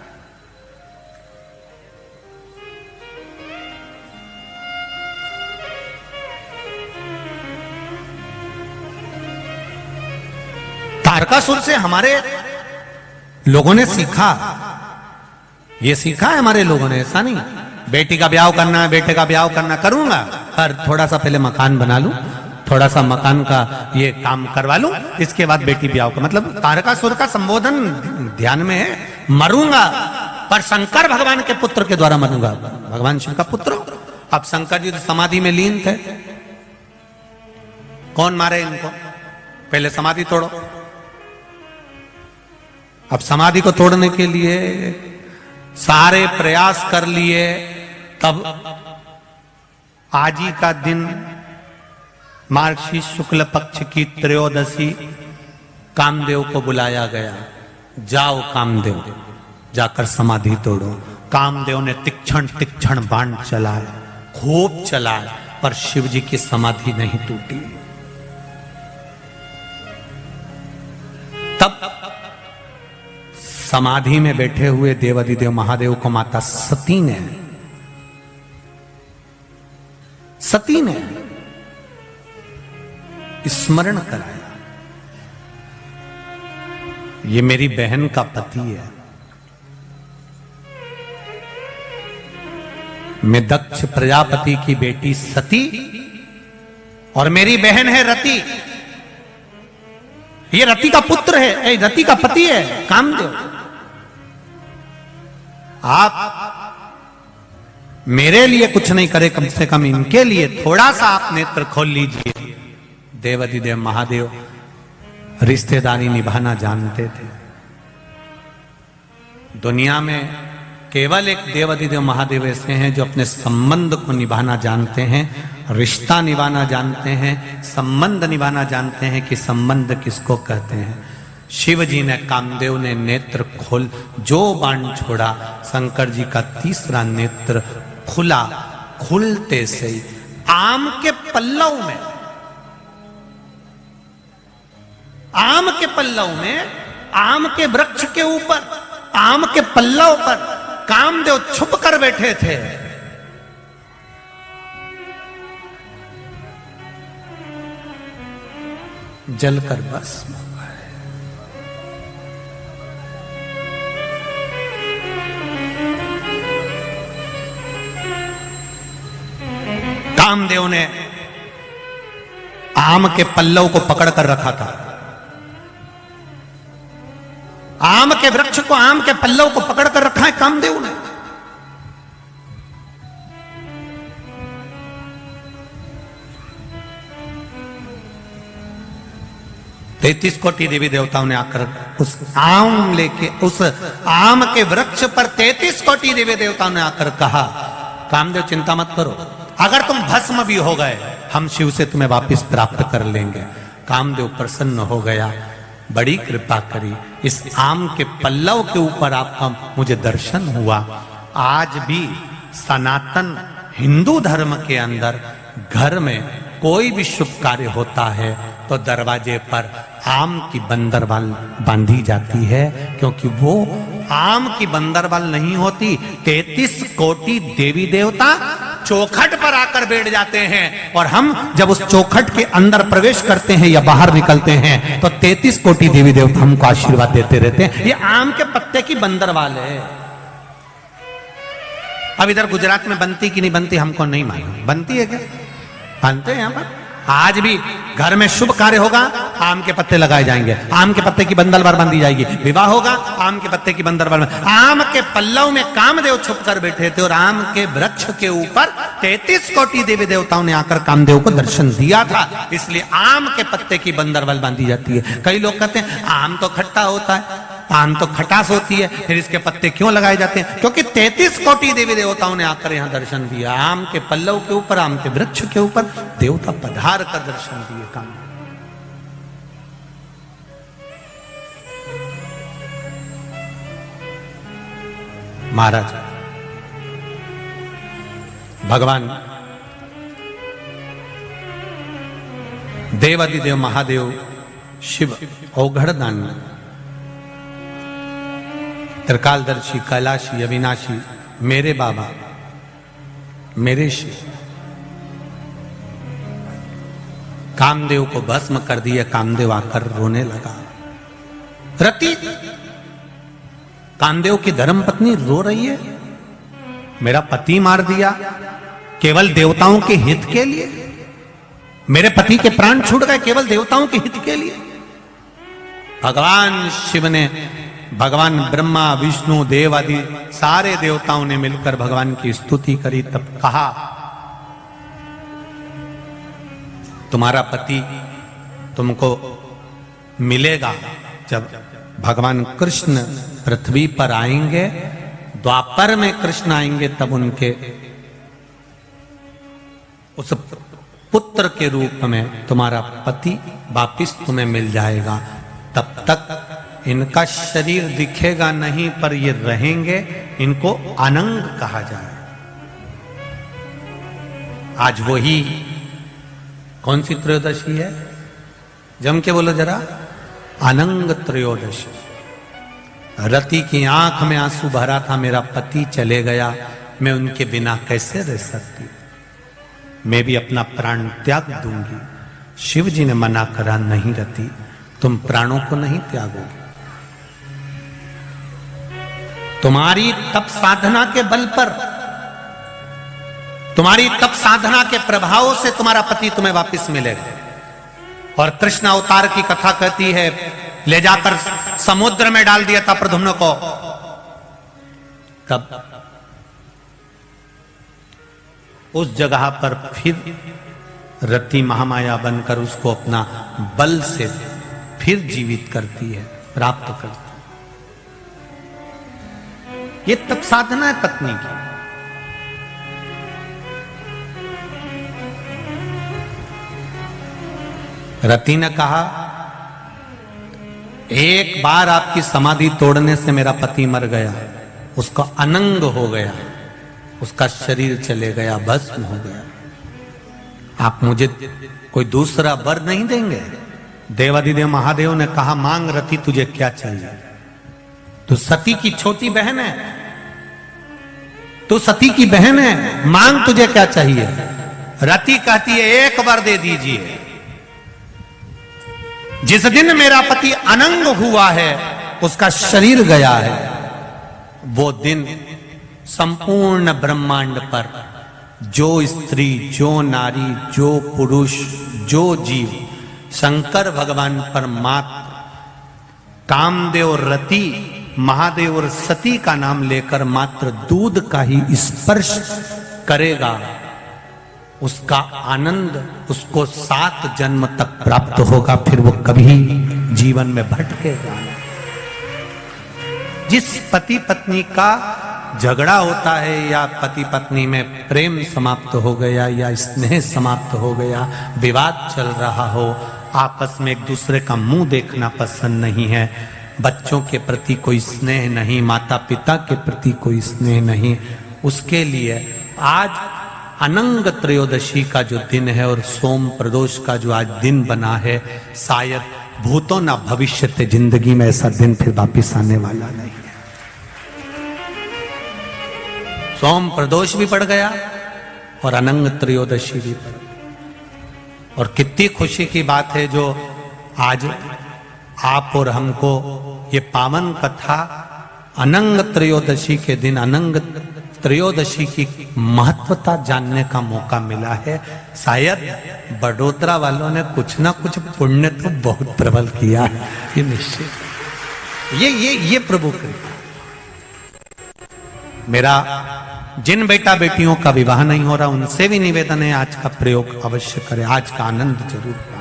तारकासुर से हमारे लोगों ने सीखा, ये सीखा है हमारे लोगों ने, ऐसा नहीं बेटी का ब्याह करना है, बेटे का ब्याह करना, करूंगा पर थोड़ा सा पहले मकान बना लूं, थोड़ा सा मकान का ये काम करवा लूं, इसके बाद बेटी ब्याह का। मतलब तारकासुर का संबोधन ध्यान में है, मरूंगा पर शंकर भगवान के पुत्र के द्वारा मरूंगा। भगवान शिव का पुत्र। अब शंकर जी तो समाधि में लीन थे, कौन मारे इनको? पहले समाधि तोड़ो। अब समाधि को तोड़ने के लिए सारे प्रयास कर लिए, तब आज ही का दिन मार्गशीर्ष शुक्ल पक्ष की त्रयोदशी कामदेव को बुलाया गया। जाओ कामदेव, जाकर समाधि तोड़ो। कामदेव ने तीक्ष्ण तीक्ष्ण बाण चलाए, खूब चलाए, पर शिव जी की समाधि नहीं टूटी। तब समाधि में बैठे हुए देवाधिदेव महादेव को माता सती ने स्मरण कराया, ये मेरी बहन का पति है, मैं दक्ष प्रजापति की बेटी सती और मेरी बहन है रति। ये रति का पुत्र है, रति का पति है कामदेव। आप मेरे लिए कुछ नहीं करे, कम से कम इनके लिए थोड़ा सा आप नेत्र खोल लीजिए। देवाधिदेव महादेव रिश्तेदारी निभाना जानते थे। दुनिया में केवल एक देवाधिदेव महादेव ऐसे हैं जो अपने संबंध को निभाना जानते हैं, रिश्ता निभाना जानते हैं, संबंध निभाना जानते हैं कि संबंध किसको कहते हैं। शिव जी ने, कामदेव ने नेत्र खोल, जो बाण छोड़ा, शंकर जी का तीसरा नेत्र खुला। खुलते से ही आम के पल्लव में, आम के पल्लव में, आम के वृक्ष के ऊपर, आम के पल्लव पर कामदेव छुप कर बैठे थे। जलकर भस्म हो गए। कामदेव ने आम के पल्लव को पकड़ कर रखा था, आम के वृक्ष को, आम के पल्लव को पकड़ कर रखा है कामदेव ने। तैतीस कोटि देवी देवताओं ने आकर उस आम लेके, उस आम के वृक्ष पर 33 कोटि देवी देवताओं ने आकर कहा, कामदेव चिंता मत करो, अगर तुम भस्म भी हो गए, हम शिव से तुम्हें वापस प्राप्त कर लेंगे। कामदेव प्रसन्न हो गया, बड़ी कृपा करी, इस आम के पल्लव के ऊपर आपका मुझे दर्शन हुआ। आज भी सनातन हिंदू धर्म के अंदर घर में कोई भी शुभ कार्य होता है तो दरवाजे पर आम की बंदरवाल बांधी जाती है, क्योंकि वो आम की बंदरवाल नहीं होती, 33 कोटि देवी देवता चौखट पर आकर बैठ जाते हैं, और हम जब उस चौखट के अंदर प्रवेश करते हैं या बाहर निकलते हैं तो 33 कोटि देवी देवता हमको आशीर्वाद देते रहते हैं। ये आम के पत्ते की बंदरवाल है। अब इधर गुजरात में बनती कि नहीं बनती हमको नहीं मालूम, बनती है क्या? बनते हैं यहां पर। आज भी घर में शुभ कार्य होगा, आम के पत्ते लगाए जाएंगे, आम के पत्ते की बंदरवाल बांधी जाएगी। विवाह होगा, आम के पत्ते की बंदरवाल। आम के पल्लव में कामदेव छुप कर बैठे थे और आम के वृक्ष के ऊपर 33 कोटि देवी देवताओं ने आकर कामदेव को दर्शन दिया था, इसलिए आम के पत्ते की बंदरवाल बांधी जाती है। कई लोग कहते हैं आम तो खट्टा होता है, आम तो खटास होती है, फिर इसके पत्ते क्यों लगाए जाते हैं? क्योंकि 33 कोटि देवी देवताओं ने आकर यहां दर्शन दिया। आम के पल्लव के ऊपर, आम के वृक्ष के ऊपर देवता पधार कर दर्शन दिए। काम महाराज भगवान देवादिदेव महादेव शिव औघड़दानी, त्रिकालदर्शी, कैलाशी, अविनाशी, मेरे बाबा, मेरे शिव, कामदेव को भस्म कर दिया। कामदेव आकर रोने लगा। रति, कामदेव की धर्मपत्नी रो रही है, मेरा पति मार दिया केवल देवताओं के हित के लिए, मेरे पति के प्राण छूट गए केवल देवताओं के हित के लिए। भगवान शिव ने, भगवान ब्रह्मा, विष्णु, देव आदि सारे देवताओं ने मिलकर भगवान की स्तुति करी। तब कहा, तुम्हारा पति तुमको मिलेगा जब भगवान कृष्ण पृथ्वी पर आएंगे, द्वापर में कृष्ण आएंगे, तब उनके उस पुत्र के रूप में तुम्हारा पति वापिस तुम्हें मिल जाएगा। तब तक इनका शरीर दिखेगा नहीं, पर ये रहेंगे, इनको अनंग कहा जाए। आज वही कौन सी त्रयोदशी है? जम के बोलो जरा, अनंग त्रयोदशी। रति की आंख में आंसू भरा था, मेरा पति चले गया, मैं उनके बिना कैसे रह सकती, मैं भी अपना प्राण त्याग दूंगी। शिव जी ने मना करा, नहीं रति, तुम प्राणों को नहीं त्यागोगे। तुम्हारी तप साधना के बल पर, तुम्हारी तप साधना के प्रभाव से तुम्हारा पति तुम्हें वापस मिलेगा। और कृष्ण अवतार की कथा कहती है, ले जाकर समुद्र में डाल दिया था प्रद्युम्न को, तब उस जगह पर फिर रति महामाया बनकर उसको अपना बल से फिर जीवित करती है, प्राप्त करती है। ये तप साधना है पत्नी की। रति ने कहा, एक बार आपकी समाधि तोड़ने से मेरा पति मर गया, उसका अनंग हो गया, उसका शरीर चले गया, भस्म हो गया। आप मुझे कोई दूसरा वर नहीं देंगे? देवादिदेव महादेव ने कहा, मांग रति, तुझे क्या चाहिए? तू सती की छोटी बहन है, तू सती की बहन है, मांग तुझे क्या चाहिए? रति कहती है, एक वर दे दीजिए। जिस दिन मेरा पति अनंग हुआ है, उसका शरीर गया है, वो दिन संपूर्ण ब्रह्मांड पर जो स्त्री, जो नारी, जो पुरुष, जो जीव शंकर भगवान पर मात्र कामदेव, रति, महादेव और सती का नाम लेकर मात्र दूध का ही स्पर्श करेगा, उसका आनंद उसको 7 जन्म तक प्राप्त होगा, फिर वो कभी जीवन में भटकेगा। जिस पति पत्नी का झगड़ा होता है या पति पत्नी में प्रेम समाप्त हो गया या स्नेह समाप्त हो गया, विवाद चल रहा हो, आपस में एक दूसरे का मुंह देखना पसंद नहीं है, बच्चों के प्रति कोई स्नेह नहीं, माता पिता के प्रति कोई स्नेह नहीं, उसके लिए आज अनंग त्रयोदशी का जो दिन है और सोम प्रदोष का जो आज दिन बना है, शायद भूतो ना भविष्यते, जिंदगी में ऐसा दिन फिर वापिस आने वाला नहीं है। सोम प्रदोष भी पड़ गया और अनंग त्रयोदशी भी पड़ गई। और कितनी खुशी की बात है जो आज आप और हमको ये पावन कथा अनंग त्रयोदशी के दिन, अनंग त्रयोदशी की महत्वता जानने का मौका मिला है। शायद बड़ोदरा वालों ने कुछ ना कुछ पुण्य तो बहुत प्रबल किया है, ये निश्चित। ये प्रभु कृपा। मेरा जिन बेटा बेटियों का विवाह नहीं हो रहा, उनसे भी निवेदन है, आज का प्रयोग अवश्य करें, आज का आनंद जरूर पाएं।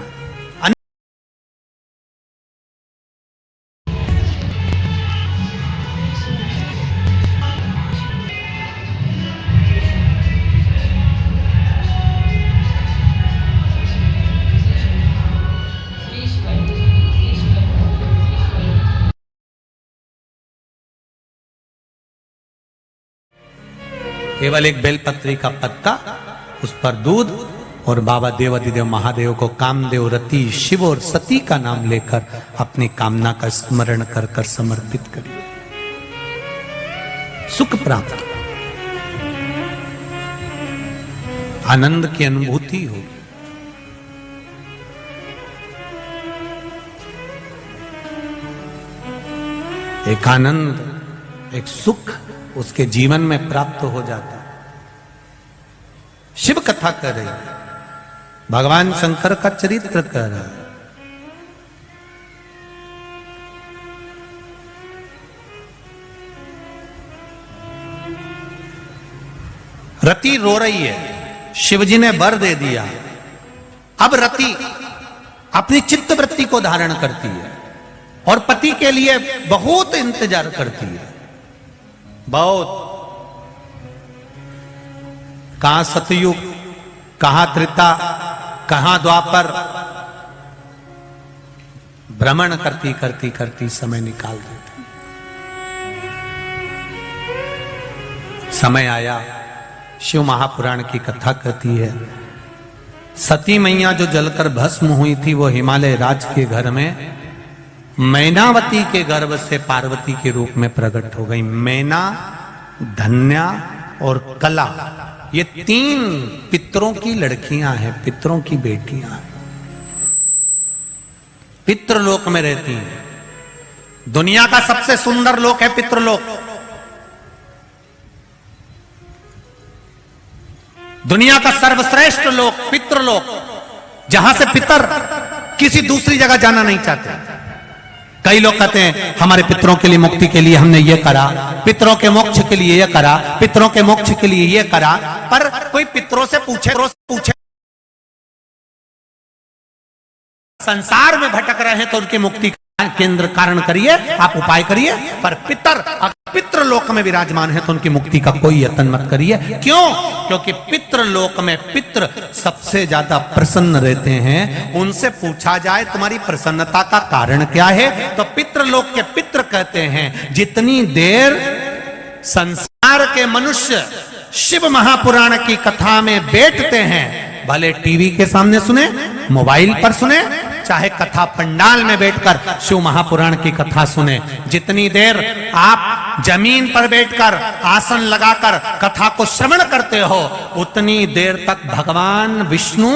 केवल एक बेलपत्री का पत्ता, उस पर दूध, और बाबा देवाधिदेव महादेव को कामदेव, रति, शिव और सती का नाम लेकर अपनी कामना का स्मरण कर कर समर्पित करिए, सुख प्राप्त, आनंद की अनुभूति होगी। एक आनंद, एक सुख उसके जीवन में प्राप्त हो जाता। शिव कथा कर रही, भगवान शंकर का चरित्र कर रहा है। रति रो रही है, शिवजी ने वर दे दिया। अब रति अपनी चित्त वृत्ति को धारण करती है और पति के लिए बहुत इंतजार करती है, बहुत। कहां सतयुग, कहां त्रेता, कहां द्वापर, भ्रमण करती करती करती समय निकाल देती। समय आया, शिव महापुराण की कथा कहती है, सती मैया जो जलकर भस्म हुई थी वो हिमालय राज के घर में मैनावती के गर्भ से पार्वती के रूप में प्रकट हो गई। मैना, धन्या और कला, ये 3 पितरों की लड़कियां हैं, पितरों की बेटियां हैं, पितृलोक में रहती हैं। दुनिया का सबसे सुंदर लोक है पितृलोक। दुनिया का सर्वश्रेष्ठ लोक पितृलोक, जहां से पितर किसी दूसरी जगह जाना नहीं चाहते। कई लोग कहते हैं हमारे पितरों के लिए मुक्ति के लिए हमने ये करा, पितरों के मोक्ष के लिए ये करा, पितरों के मोक्ष के लिए ये करा, पर कोई पितरों से पूछे संसार में भटक रहे हैं तो उनकी मुक्ति का केंद्र कारण करिए, आप उपाय करिए, पर पितृलोक में विराजमान है तो उनकी मुक्ति का कोई यत्न मत करिए। क्यों? क्योंकि पितृलोक में पितृ सबसे ज्यादा प्रसन्न रहते हैं। उनसे पूछा जाए तुम्हारी प्रसन्नता का कारण क्या है, तो पितृलोक के पितृ कहते हैं जितनी देर संसार के मनुष्य शिव महापुराण की कथा में बैठते हैं, भले टीवी के सामने सुने, मोबाइल पर सुने, चाहे कथा पंडाल में बैठकर शिव महापुराण की कथा सुने, जितनी देर आप जमीन पर बैठकर आसन लगाकर कथा को श्रवण करते हो, उतनी देर तक भगवान विष्णु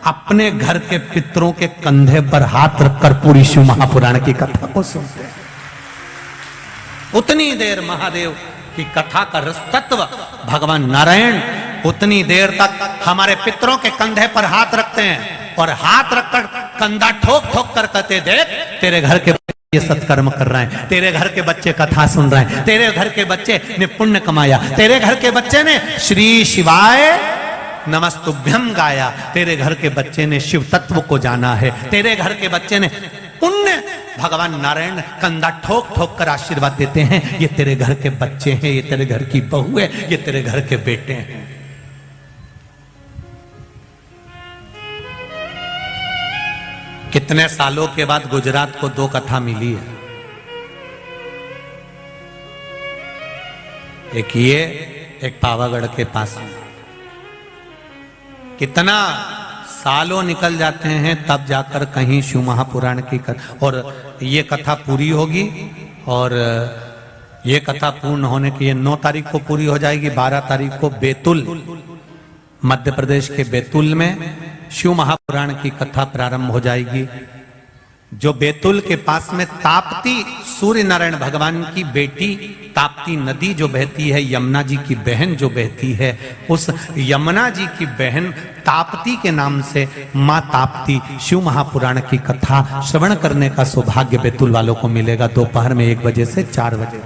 अपने घर के पितरों के कंधे पर हाथ रखकर पूरी शिव महापुराण की कथा को सुनते हैं। उतनी देर महादेव की कथा का रस तत्व भगवान नारायण उतनी देर तक हमारे पितरों के कंधे पर हाथ रखते हैं और हाथ रखकर कंधा ठोक ठोक कर कहते, देख तेरे घर के ये सत्कर्म कर रहे हैं, तेरे घर के बच्चे कथा सुन रहे हैं, तेरे घर के बच्चे ने पुण्य कमाया, तेरे घर के बच्चे ने श्री शिवाय नमस्तुभ्यम गाया, तेरे घर के बच्चे ने शिव तत्व को जाना है, तेरे घर के बच्चे ने पुण्य। भगवान नारायण कंधा ठोक ठोक कर आशीर्वाद देते हैं, ये तेरे घर के बच्चे हैं, ये तेरे घर की बहू है, ये तेरे घर के बेटे हैं। कितने सालों के बाद गुजरात को 2 कथा मिली है, एक ये, एक पावागढ़ के पास में। कितना सालों निकल जाते हैं तब जाकर कहीं शिव महापुराण की और ये कथा पूरी होगी, और ये कथा पूर्ण होने की 9 तारीख को पूरी हो जाएगी। 12 तारीख को बैतूल, मध्य प्रदेश के बैतूल में शिव महापुराण की कथा प्रारंभ हो जाएगी। जो बैतूल के पास में ताप्ती, सूर्य नारायण भगवान की बेटी ताप्ती नदी जो बहती है, यमुना जी की बहन जो बहती है, उस यमुना जी की बहन ताप्ती के नाम से माँ ताप्ती शिव महापुराण की कथा श्रवण करने का सौभाग्य बैतूल वालों को मिलेगा। दोपहर में 1 बजे से 4 बजे।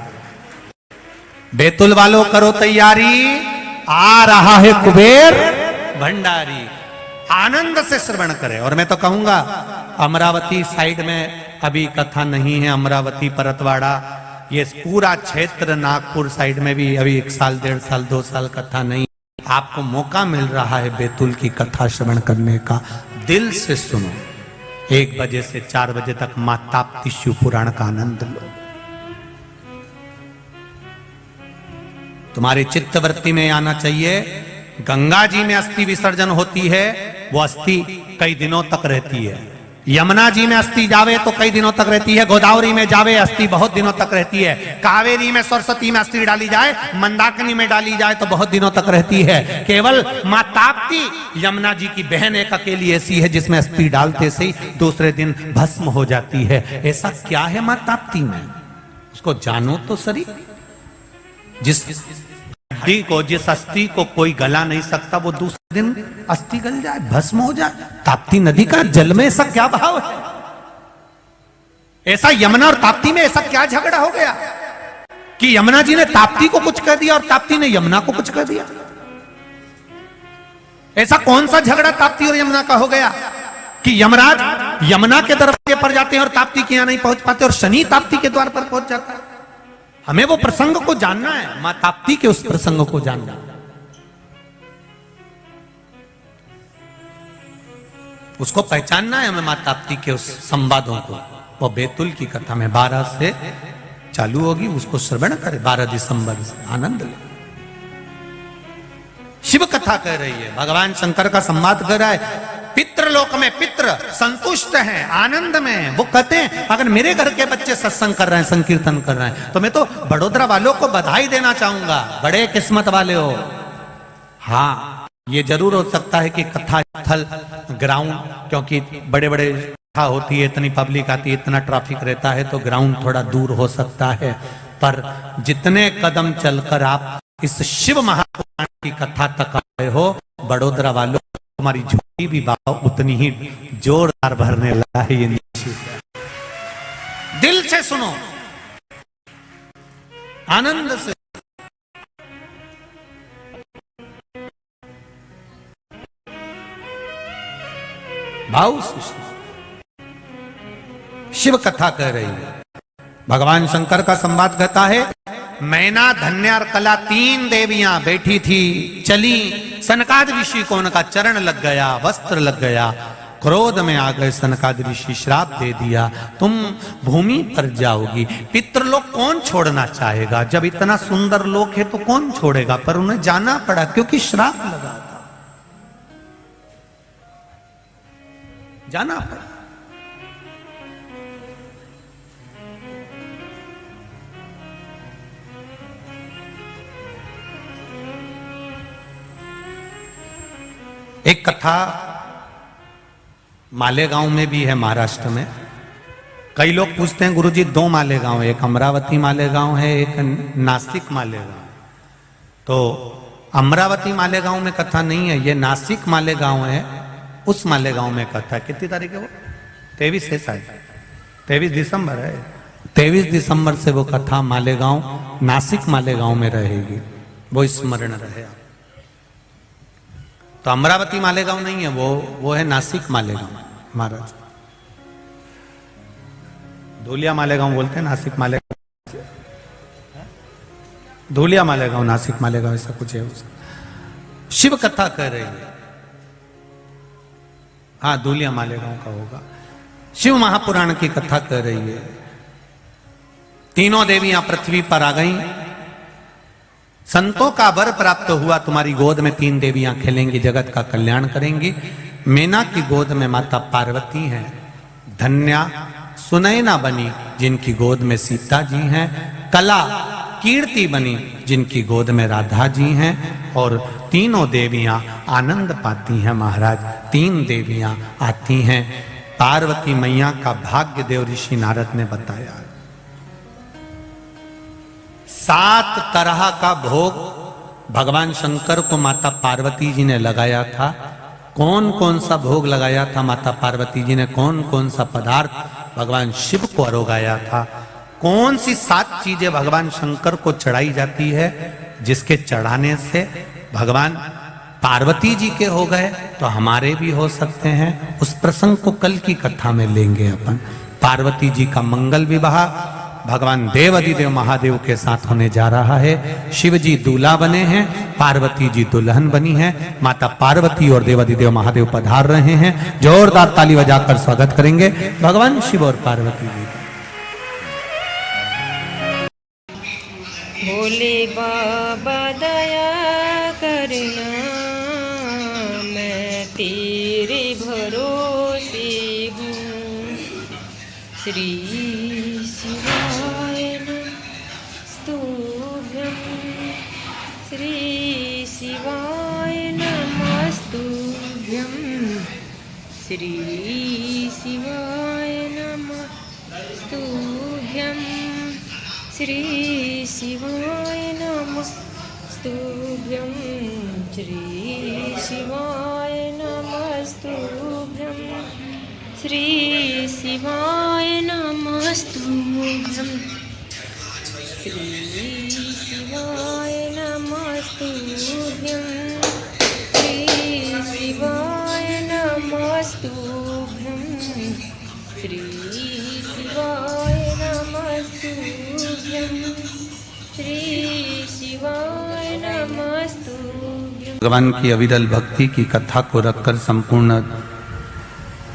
बैतूल वालों करो तैयारी, आ रहा है कुबेर भंडारी, आनंद से श्रवण करें। और मैं तो कहूंगा अमरावती साइड में अभी कथा नहीं है, अमरावती परतवाड़ा ये पूरा क्षेत्र, नागपुर साइड में भी अभी 1 साल 1.5 साल 2 साल कथा नहीं। आपको मौका मिल रहा है बैतूल की कथा श्रवण करने का, दिल से सुनो। 1 बजे से 4 बजे तक मां ताप्ती शिव पुराण का आनंद लो। तुम्हारी चित्तवृत्ति में आना चाहिए। गंगा जी में अस्थि विसर्जन होती है, वो अस्थि कई दिनों तक रहती है। यमुना जी में अस्थि जावे तो कई दिनों तक रहती है। गोदावरी में जावे अस्थि बहुत दिनों तक रहती है। कावेरी में, सरस्वती में अस्थि डाली जाए, मंदाकिनी में डाली जाए तो बहुत दिनों तक रहती है। केवल मां ताप्ती यमुना जी की बहन एक अकेली ऐसी है जिसमें अस्थि डालते से ही दूसरे दिन भस्म हो जाती है। ऐसा क्या है मां ताप्ती में, उसको जानो तो सही। जिस हड्डी को, जिस अस्थि को कोई गला नहीं सकता, वो दूसरे दिन अस्थि गल जाए, भस्म हो जाए। ताप्ती नदी का जल में ऐसा क्या भाव है? ऐसा यमुना और ताप्ती में ऐसा क्या झगड़ा हो गया कि यमुना जी ने ताप्ती को कुछ कह दिया और ताप्ती ने यमुना को कुछ कह दिया? ऐसा कौन सा झगड़ा ताप्ती और यमुना का हो गया कि यमराज यमुना के दरवाजे पर जाते हैं और ताप्ती के यहां नहीं पहुंच पाते, और शनि ताप्ती के द्वार पर पहुंच जाता है? हमें वो प्रसंग को जानना है, मां ताप्ती के उस प्रसंग को जानना। उसको पहचानना है हमें, मां ताप्ती के उस संवादों को। वो बैतुल की कथा में 12 से चालू होगी, उसको श्रवण करे 12 दिसंबर से, आनंद ले। शिव कथा कह रही है, भगवान शंकर का संवाद कर रहा है। पितृलोक में पितृ संतुष्ट हैं, आनंद में हैं। वो कहते हैं अगर मेरे घर के बच्चे सत्संग कर रहे हैं, संकीर्तन कर रहे हैं, तो मैं तो बड़ोदरा वालों को बधाई देना चाहूंगा, बड़े किस्मत वाले हो। हाँ, ये जरूर हो सकता है कि कथा स्थल ग्राउंड, क्योंकि बड़े बड़े कथा होती है, इतनी पब्लिक आती है, इतना ट्रैफिक रहता है, तो ग्राउंड थोड़ा दूर हो सकता है। पर जितने कदम चलकर आप इस शिव महापुराण की कथा तक आए हो, बड़ोदरा वालों, तुम्हारी झोली भी भाव उतनी ही जोरदार भरने लगा है। ये निश्चित है। दिल से सुनो, आनंद से। भाव से शिव कथा कह रही है। भगवान शंकर का संवाद कहता है, मैना, धन्या और कला 3 देवियां बैठी थी, चली। सनकाद ऋषि को उनका चरण लग गया, वस्त्र लग गया, क्रोध में आ गए। सनकाद ऋषि श्राप दे दिया, तुम भूमि पर जाओगी। पितृलोक कौन छोड़ना चाहेगा? जब इतना सुंदर लोक है तो कौन छोड़ेगा? पर उन्हें जाना पड़ा क्योंकि श्राप लगा था, जाना पड़ा। एक कथा मालेगांव में भी है, महाराष्ट्र में। कई लोग पूछते हैं गुरुजी 2 मालेगांव, एक अमरावती मालेगांव है, एक नासिक मालेगांव। तो अमरावती मालेगांव में कथा नहीं है, ये नासिक मालेगांव है, उस मालेगांव में कथा। कितनी तारीख है वो? 23 है शायद, 23 दिसंबर है। 23 दिसंबर से वो कथा मालेगांव, नासिक मालेगांव में रहेगी, वो स्मरण रहे। तो अमरावती मालेगांव नहीं है, वो है नासिक मालेगांव महाराज। धूलिया मालेगांव बोलते हैं, नासिक मालेगांव, धूलिया मालेगांव, नासिक मालेगांव, ऐसा कुछ है उसका। शिव कथा कह रही है, हाँ धूलिया मालेगांव का होगा। शिव महापुराण की कथा कह रही है। 3 देवियां पृथ्वी पर आ गईं। संतों का वर प्राप्त हुआ, तुम्हारी गोद में 3 देवियां खेलेंगी, जगत का कल्याण करेंगी। मैना की गोद में माता पार्वती हैं। धन्या सुनैना बनी, जिनकी गोद में सीता जी हैं। कला कीर्ति बनी, जिनकी गोद में राधा जी हैं। और 3 देवियां आनंद पाती हैं महाराज। 3 देवियां आती हैं। पार्वती मैया का भाग्य देव ऋषि नारद ने बताया। 7 तरह का भोग भगवान शंकर को माता पार्वती जी ने लगाया था। कौन कौन सा भोग लगाया था माता पार्वती जी ने? कौन कौन सा पदार्थ भगवान शिव को अरोगाया था? कौन सी 7 चीजें भगवान शंकर को चढ़ाई जाती है, जिसके चढ़ाने से भगवान पार्वती जी के हो गए तो हमारे भी हो सकते हैं? उस प्रसंग को कल की कथा में लेंगे अपन। पार्वती जी का मंगल विवाह भगवान देवाधिदेव महादेव के साथ होने जा रहा है। शिव जी दूल्हा बने हैं, पार्वती जी दुल्हन बनी है। माता पार्वती और देवाधिदेव महादेव पधार रहे हैं। जोरदार ताली बजाकर स्वागत करेंगे भगवान शिव और पार्वती जी। भोले बाबा दया करना, मैं तेरे भरोसे हूँ। श्री शिवाय नमस्तुभ्यं, श्री शिवाय नमस्तुभ्यं, श्री शिवाय नमस्तुभ्यं, श्री शिवाय नमस्तुभ्यं, श्री शिवाय नमस्तुभ्यं, श्री शिवाय नमस्तुभ्यं, श्री शिवाय नमस्तुभ्यं, श्री शिवाय नमस्तुभ्यं, श्री शिवाय नमस्तुभ्यं, श्री शिवाय नमस्तुभ्यं। भगवान की अविरल भक्ति की कथा को रखकर संपूर्ण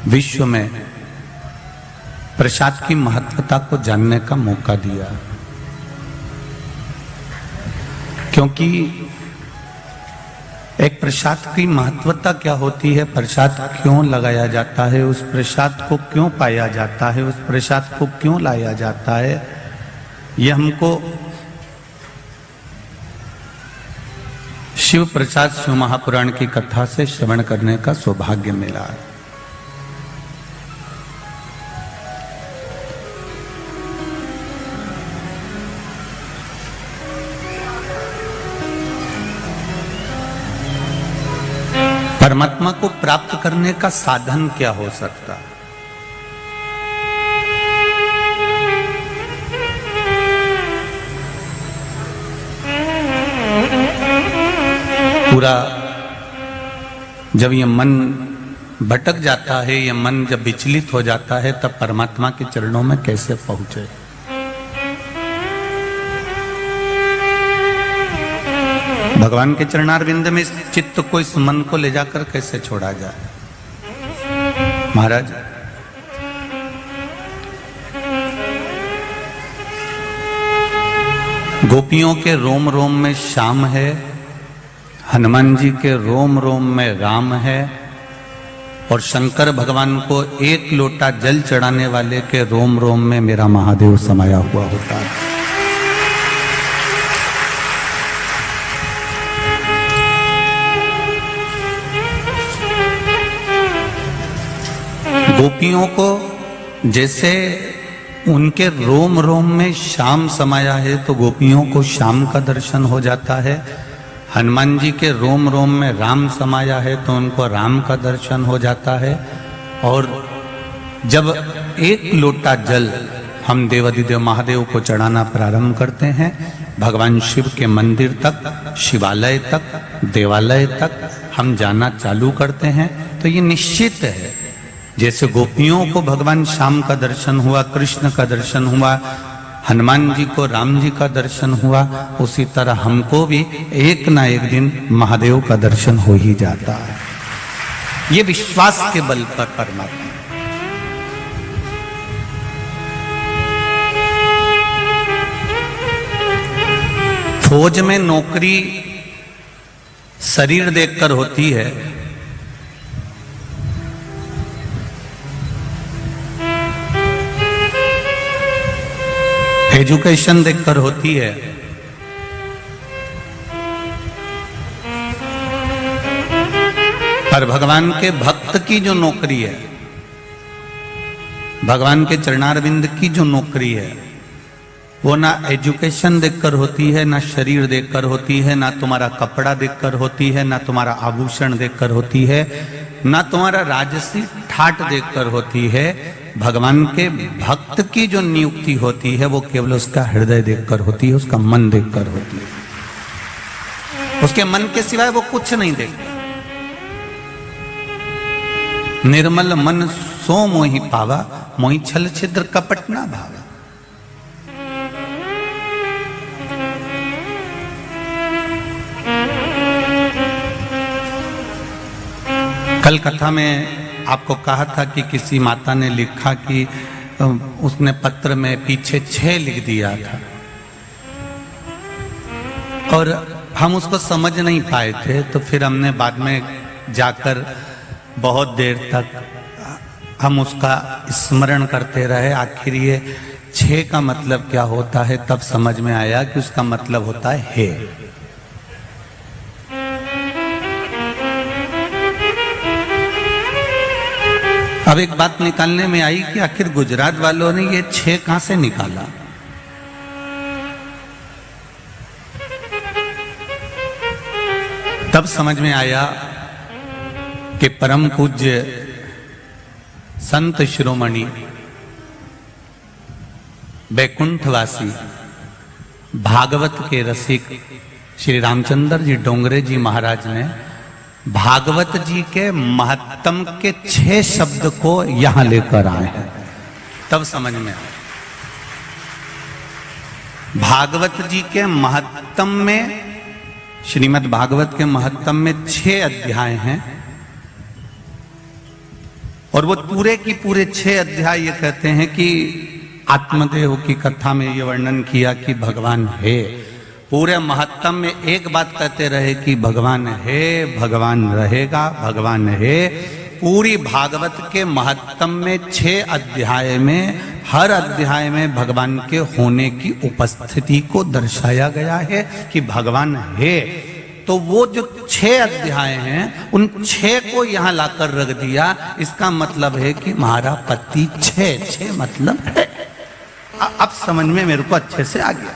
विश्व में प्रसाद की महत्वता को जानने का मौका दिया, क्योंकि एक प्रसाद की महत्वता क्या होती है, प्रसाद क्यों लगाया जाता है, उस प्रसाद को क्यों पाया जाता है, उस प्रसाद को क्यों लाया जाता है, यह हमको शिव प्रसाद शिव महापुराण की कथा से श्रवण करने का सौभाग्य मिला। परमात्मा को प्राप्त करने का साधन क्या हो सकता है? पूरा जब ये मन भटक जाता है, ये मन जब विचलित हो जाता है, तब परमात्मा के चरणों में कैसे पहुंचे? भगवान के चरणारविंद में इस चित्त को, इस मन को ले जाकर कैसे छोड़ा जाए? महाराज, गोपियों के रोम रोम में श्याम है, हनुमान जी के रोम रोम में राम है, और शंकर भगवान को एक लोटा जल चढ़ाने वाले के रोम रोम में मेरा महादेव समाया हुआ होता है। गोपियों को जैसे उनके रोम रोम में श्याम समाया है, तो गोपियों को श्याम का दर्शन हो जाता है। हनुमान जी के रोम रोम में राम समाया है, तो उनको राम का दर्शन हो जाता है। और जब एक लोटा जल हम देवाधिदेव महादेव को चढ़ाना प्रारंभ करते हैं, भगवान शिव के मंदिर तक, शिवालय तक, देवालय तक हम जाना चालू करते हैं, तो ये निश्चित है, जैसे गोपियों को भगवान श्याम का दर्शन हुआ, कृष्ण का दर्शन हुआ, हनुमान जी को राम जी का दर्शन हुआ, उसी तरह हमको भी एक ना एक दिन महादेव का दर्शन हो ही जाता है। ये विश्वास के बल पर परमात्मा। फौज में नौकरी शरीर देखकर होती है, एजुकेशन देखकर होती है, पर भगवान के भक्त की जो नौकरी है, भगवान के चरणारविंद की जो नौकरी है, वो ना एजुकेशन देखकर होती है, ना शरीर देखकर होती है, ना तुम्हारा कपड़ा देखकर होती है, ना तुम्हारा आभूषण देखकर होती है, ना तुम्हारा राजसी ठाट देखकर होती है। भगवान के भक्त की जो नियुक्ति होती है, वो केवल उसका हृदय देखकर होती है, उसका मन देखकर होती है। उसके मन के सिवाय वो कुछ नहीं देखता। निर्मल मन सो मोहि पावा, मोहि छल छिद्र कपट ना भावा। कल कथा में आपको कहा था कि किसी माता ने लिखा कि उसने पत्र में पीछे 6 लिख दिया था। और हम उसको समझ नहीं पाए थे, तो फिर हमने बाद में जाकर बहुत देर तक हम उसका स्मरण करते रहे। आखिर ये 6 का मतलब क्या होता है, तब समझ में आया कि उसका मतलब होता है हे। अब एक बात निकालने में आई कि आखिर गुजरात वालों ने ये 6 कहां से निकाला। तब समझ में आया कि परम पूज्य संत शिरोमणि बैकुंठवासी भागवत के रसिक श्री रामचंद्र जी डोंगरे जी महाराज ने भागवत जी के महत्तम के 6 शब्द को यहां लेकर आए हैं। तब समझ में आया भागवत जी के महत्तम में, श्रीमद् भागवत के महत्तम में 6 अध्याय हैं और वो पूरे की पूरे 6 अध्याय ये कहते हैं कि आत्मदेव की कथा में ये वर्णन किया कि भगवान है। पूरे महत्तम में एक बात कहते रहे कि भगवान है, भगवान रहेगा, भगवान है। पूरी भागवत के महत्तम में 6 अध्याय में हर अध्याय में भगवान के होने की उपस्थिति को दर्शाया गया है कि भगवान है। तो वो जो 6 अध्याय हैं उन 6 को यहां लाकर रख दिया। इसका मतलब है कि हमारा पति 6 मतलब है। अब समझ में मेरे को अच्छे से आ गया।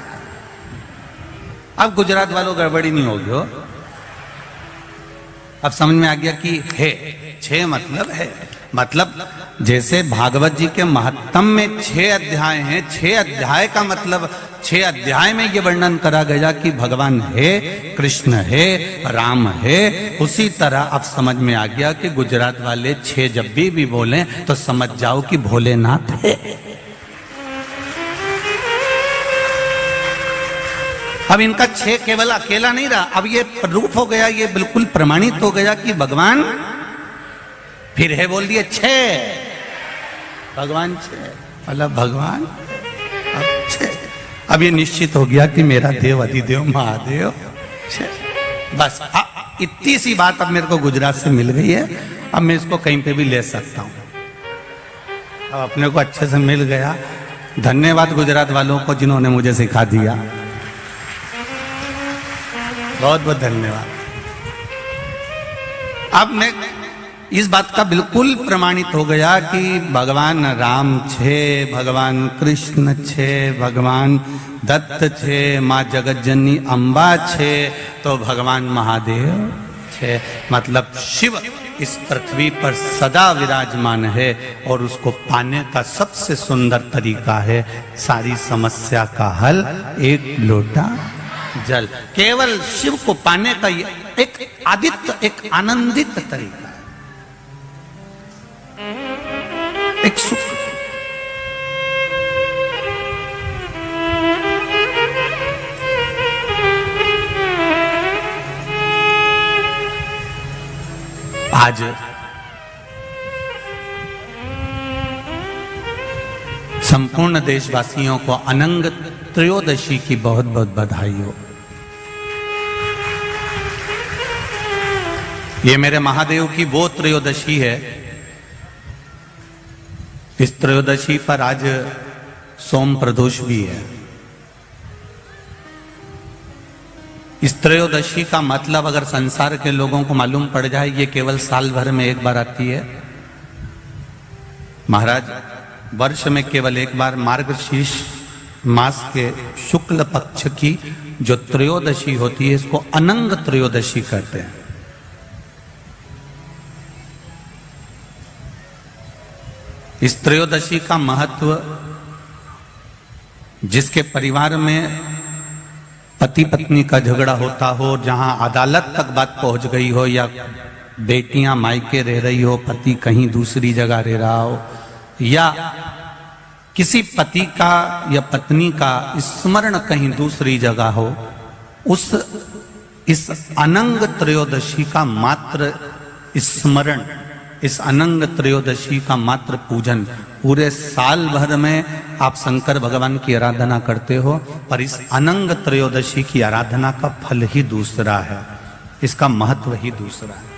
अब गुजरात वालों गड़बड़ी नहीं होगी हो। अब समझ में आ गया कि है 6 मतलब है। मतलब जैसे भागवत जी के महत्तम में 6 अध्याय हैं, 6 अध्याय का मतलब 6 अध्याय में ये वर्णन करा गया कि भगवान है, कृष्ण है, राम है। उसी तरह अब समझ में आ गया कि गुजरात वाले 6 जब भी बोलें तो समझ जाओ कि भोलेनाथ है। अब इनका 6 केवल अकेला नहीं रहा, अब ये प्रूफ हो गया, ये बिल्कुल प्रमाणित हो गया कि भगवान फिर है बोल दिए 6 भगवान 6 मतलब भगवान अब 6। अब ये निश्चित हो गया कि मेरा देव अधिदेव महादेव 6। बस इतनी सी बात अब मेरे को गुजरात से मिल गई है। अब मैं इसको कहीं पे भी ले सकता हूं। अब अपने को अच्छे से मिल गया। धन्यवाद गुजरात वालों को जिन्होंने मुझे सिखा दिया। बहुत बहुत धन्यवाद। अब मैं इस बात का बिल्कुल प्रमाणित हो गया कि भगवान राम 6, भगवान कृष्ण 6, भगवान दत्त 6, माँ जगतजननी अम्बा 6, तो भगवान महादेव 6। मतलब शिव इस पृथ्वी पर सदा विराजमान है और उसको पाने का सबसे सुंदर तरीका है सारी समस्या का हल एक लोटा जल। केवल शिव को पाने का एक आदित्य, एक आनंदित तरीका है, एक सुख। आज संपूर्ण देशवासियों को अनंग त्रयोदशी की बहुत बहुत बधाई हो। ये मेरे महादेव की वो त्रयोदशी है। इस त्रयोदशी पर आज सोम प्रदोष भी है। इस त्रयोदशी का मतलब अगर संसार के लोगों को मालूम पड़ जाए, ये केवल साल भर में एक बार आती है। महाराज वर्ष में केवल एक बार मार्गशीर्ष मास के शुक्ल पक्ष की जो त्रयोदशी होती है, इसको अनंग त्रयोदशी कहते हैं। इस त्रयोदशी का महत्व, जिसके परिवार में पति पत्नी का झगड़ा होता हो, जहां अदालत तक बात पहुंच गई हो, या बेटियां मायके रह रही हो, पति कहीं दूसरी जगह रह रहा हो, या किसी पति का या पत्नी का स्मरण कहीं दूसरी जगह हो, इस अनंग त्रयोदशी का मात्र स्मरण, इस अनंग त्रयोदशी का मात्र पूजन पूरे साल भर में आप शंकर भगवान की आराधना करते हो, पर इस अनंग त्रयोदशी की आराधना का फल ही दूसरा है, इसका महत्व ही दूसरा है।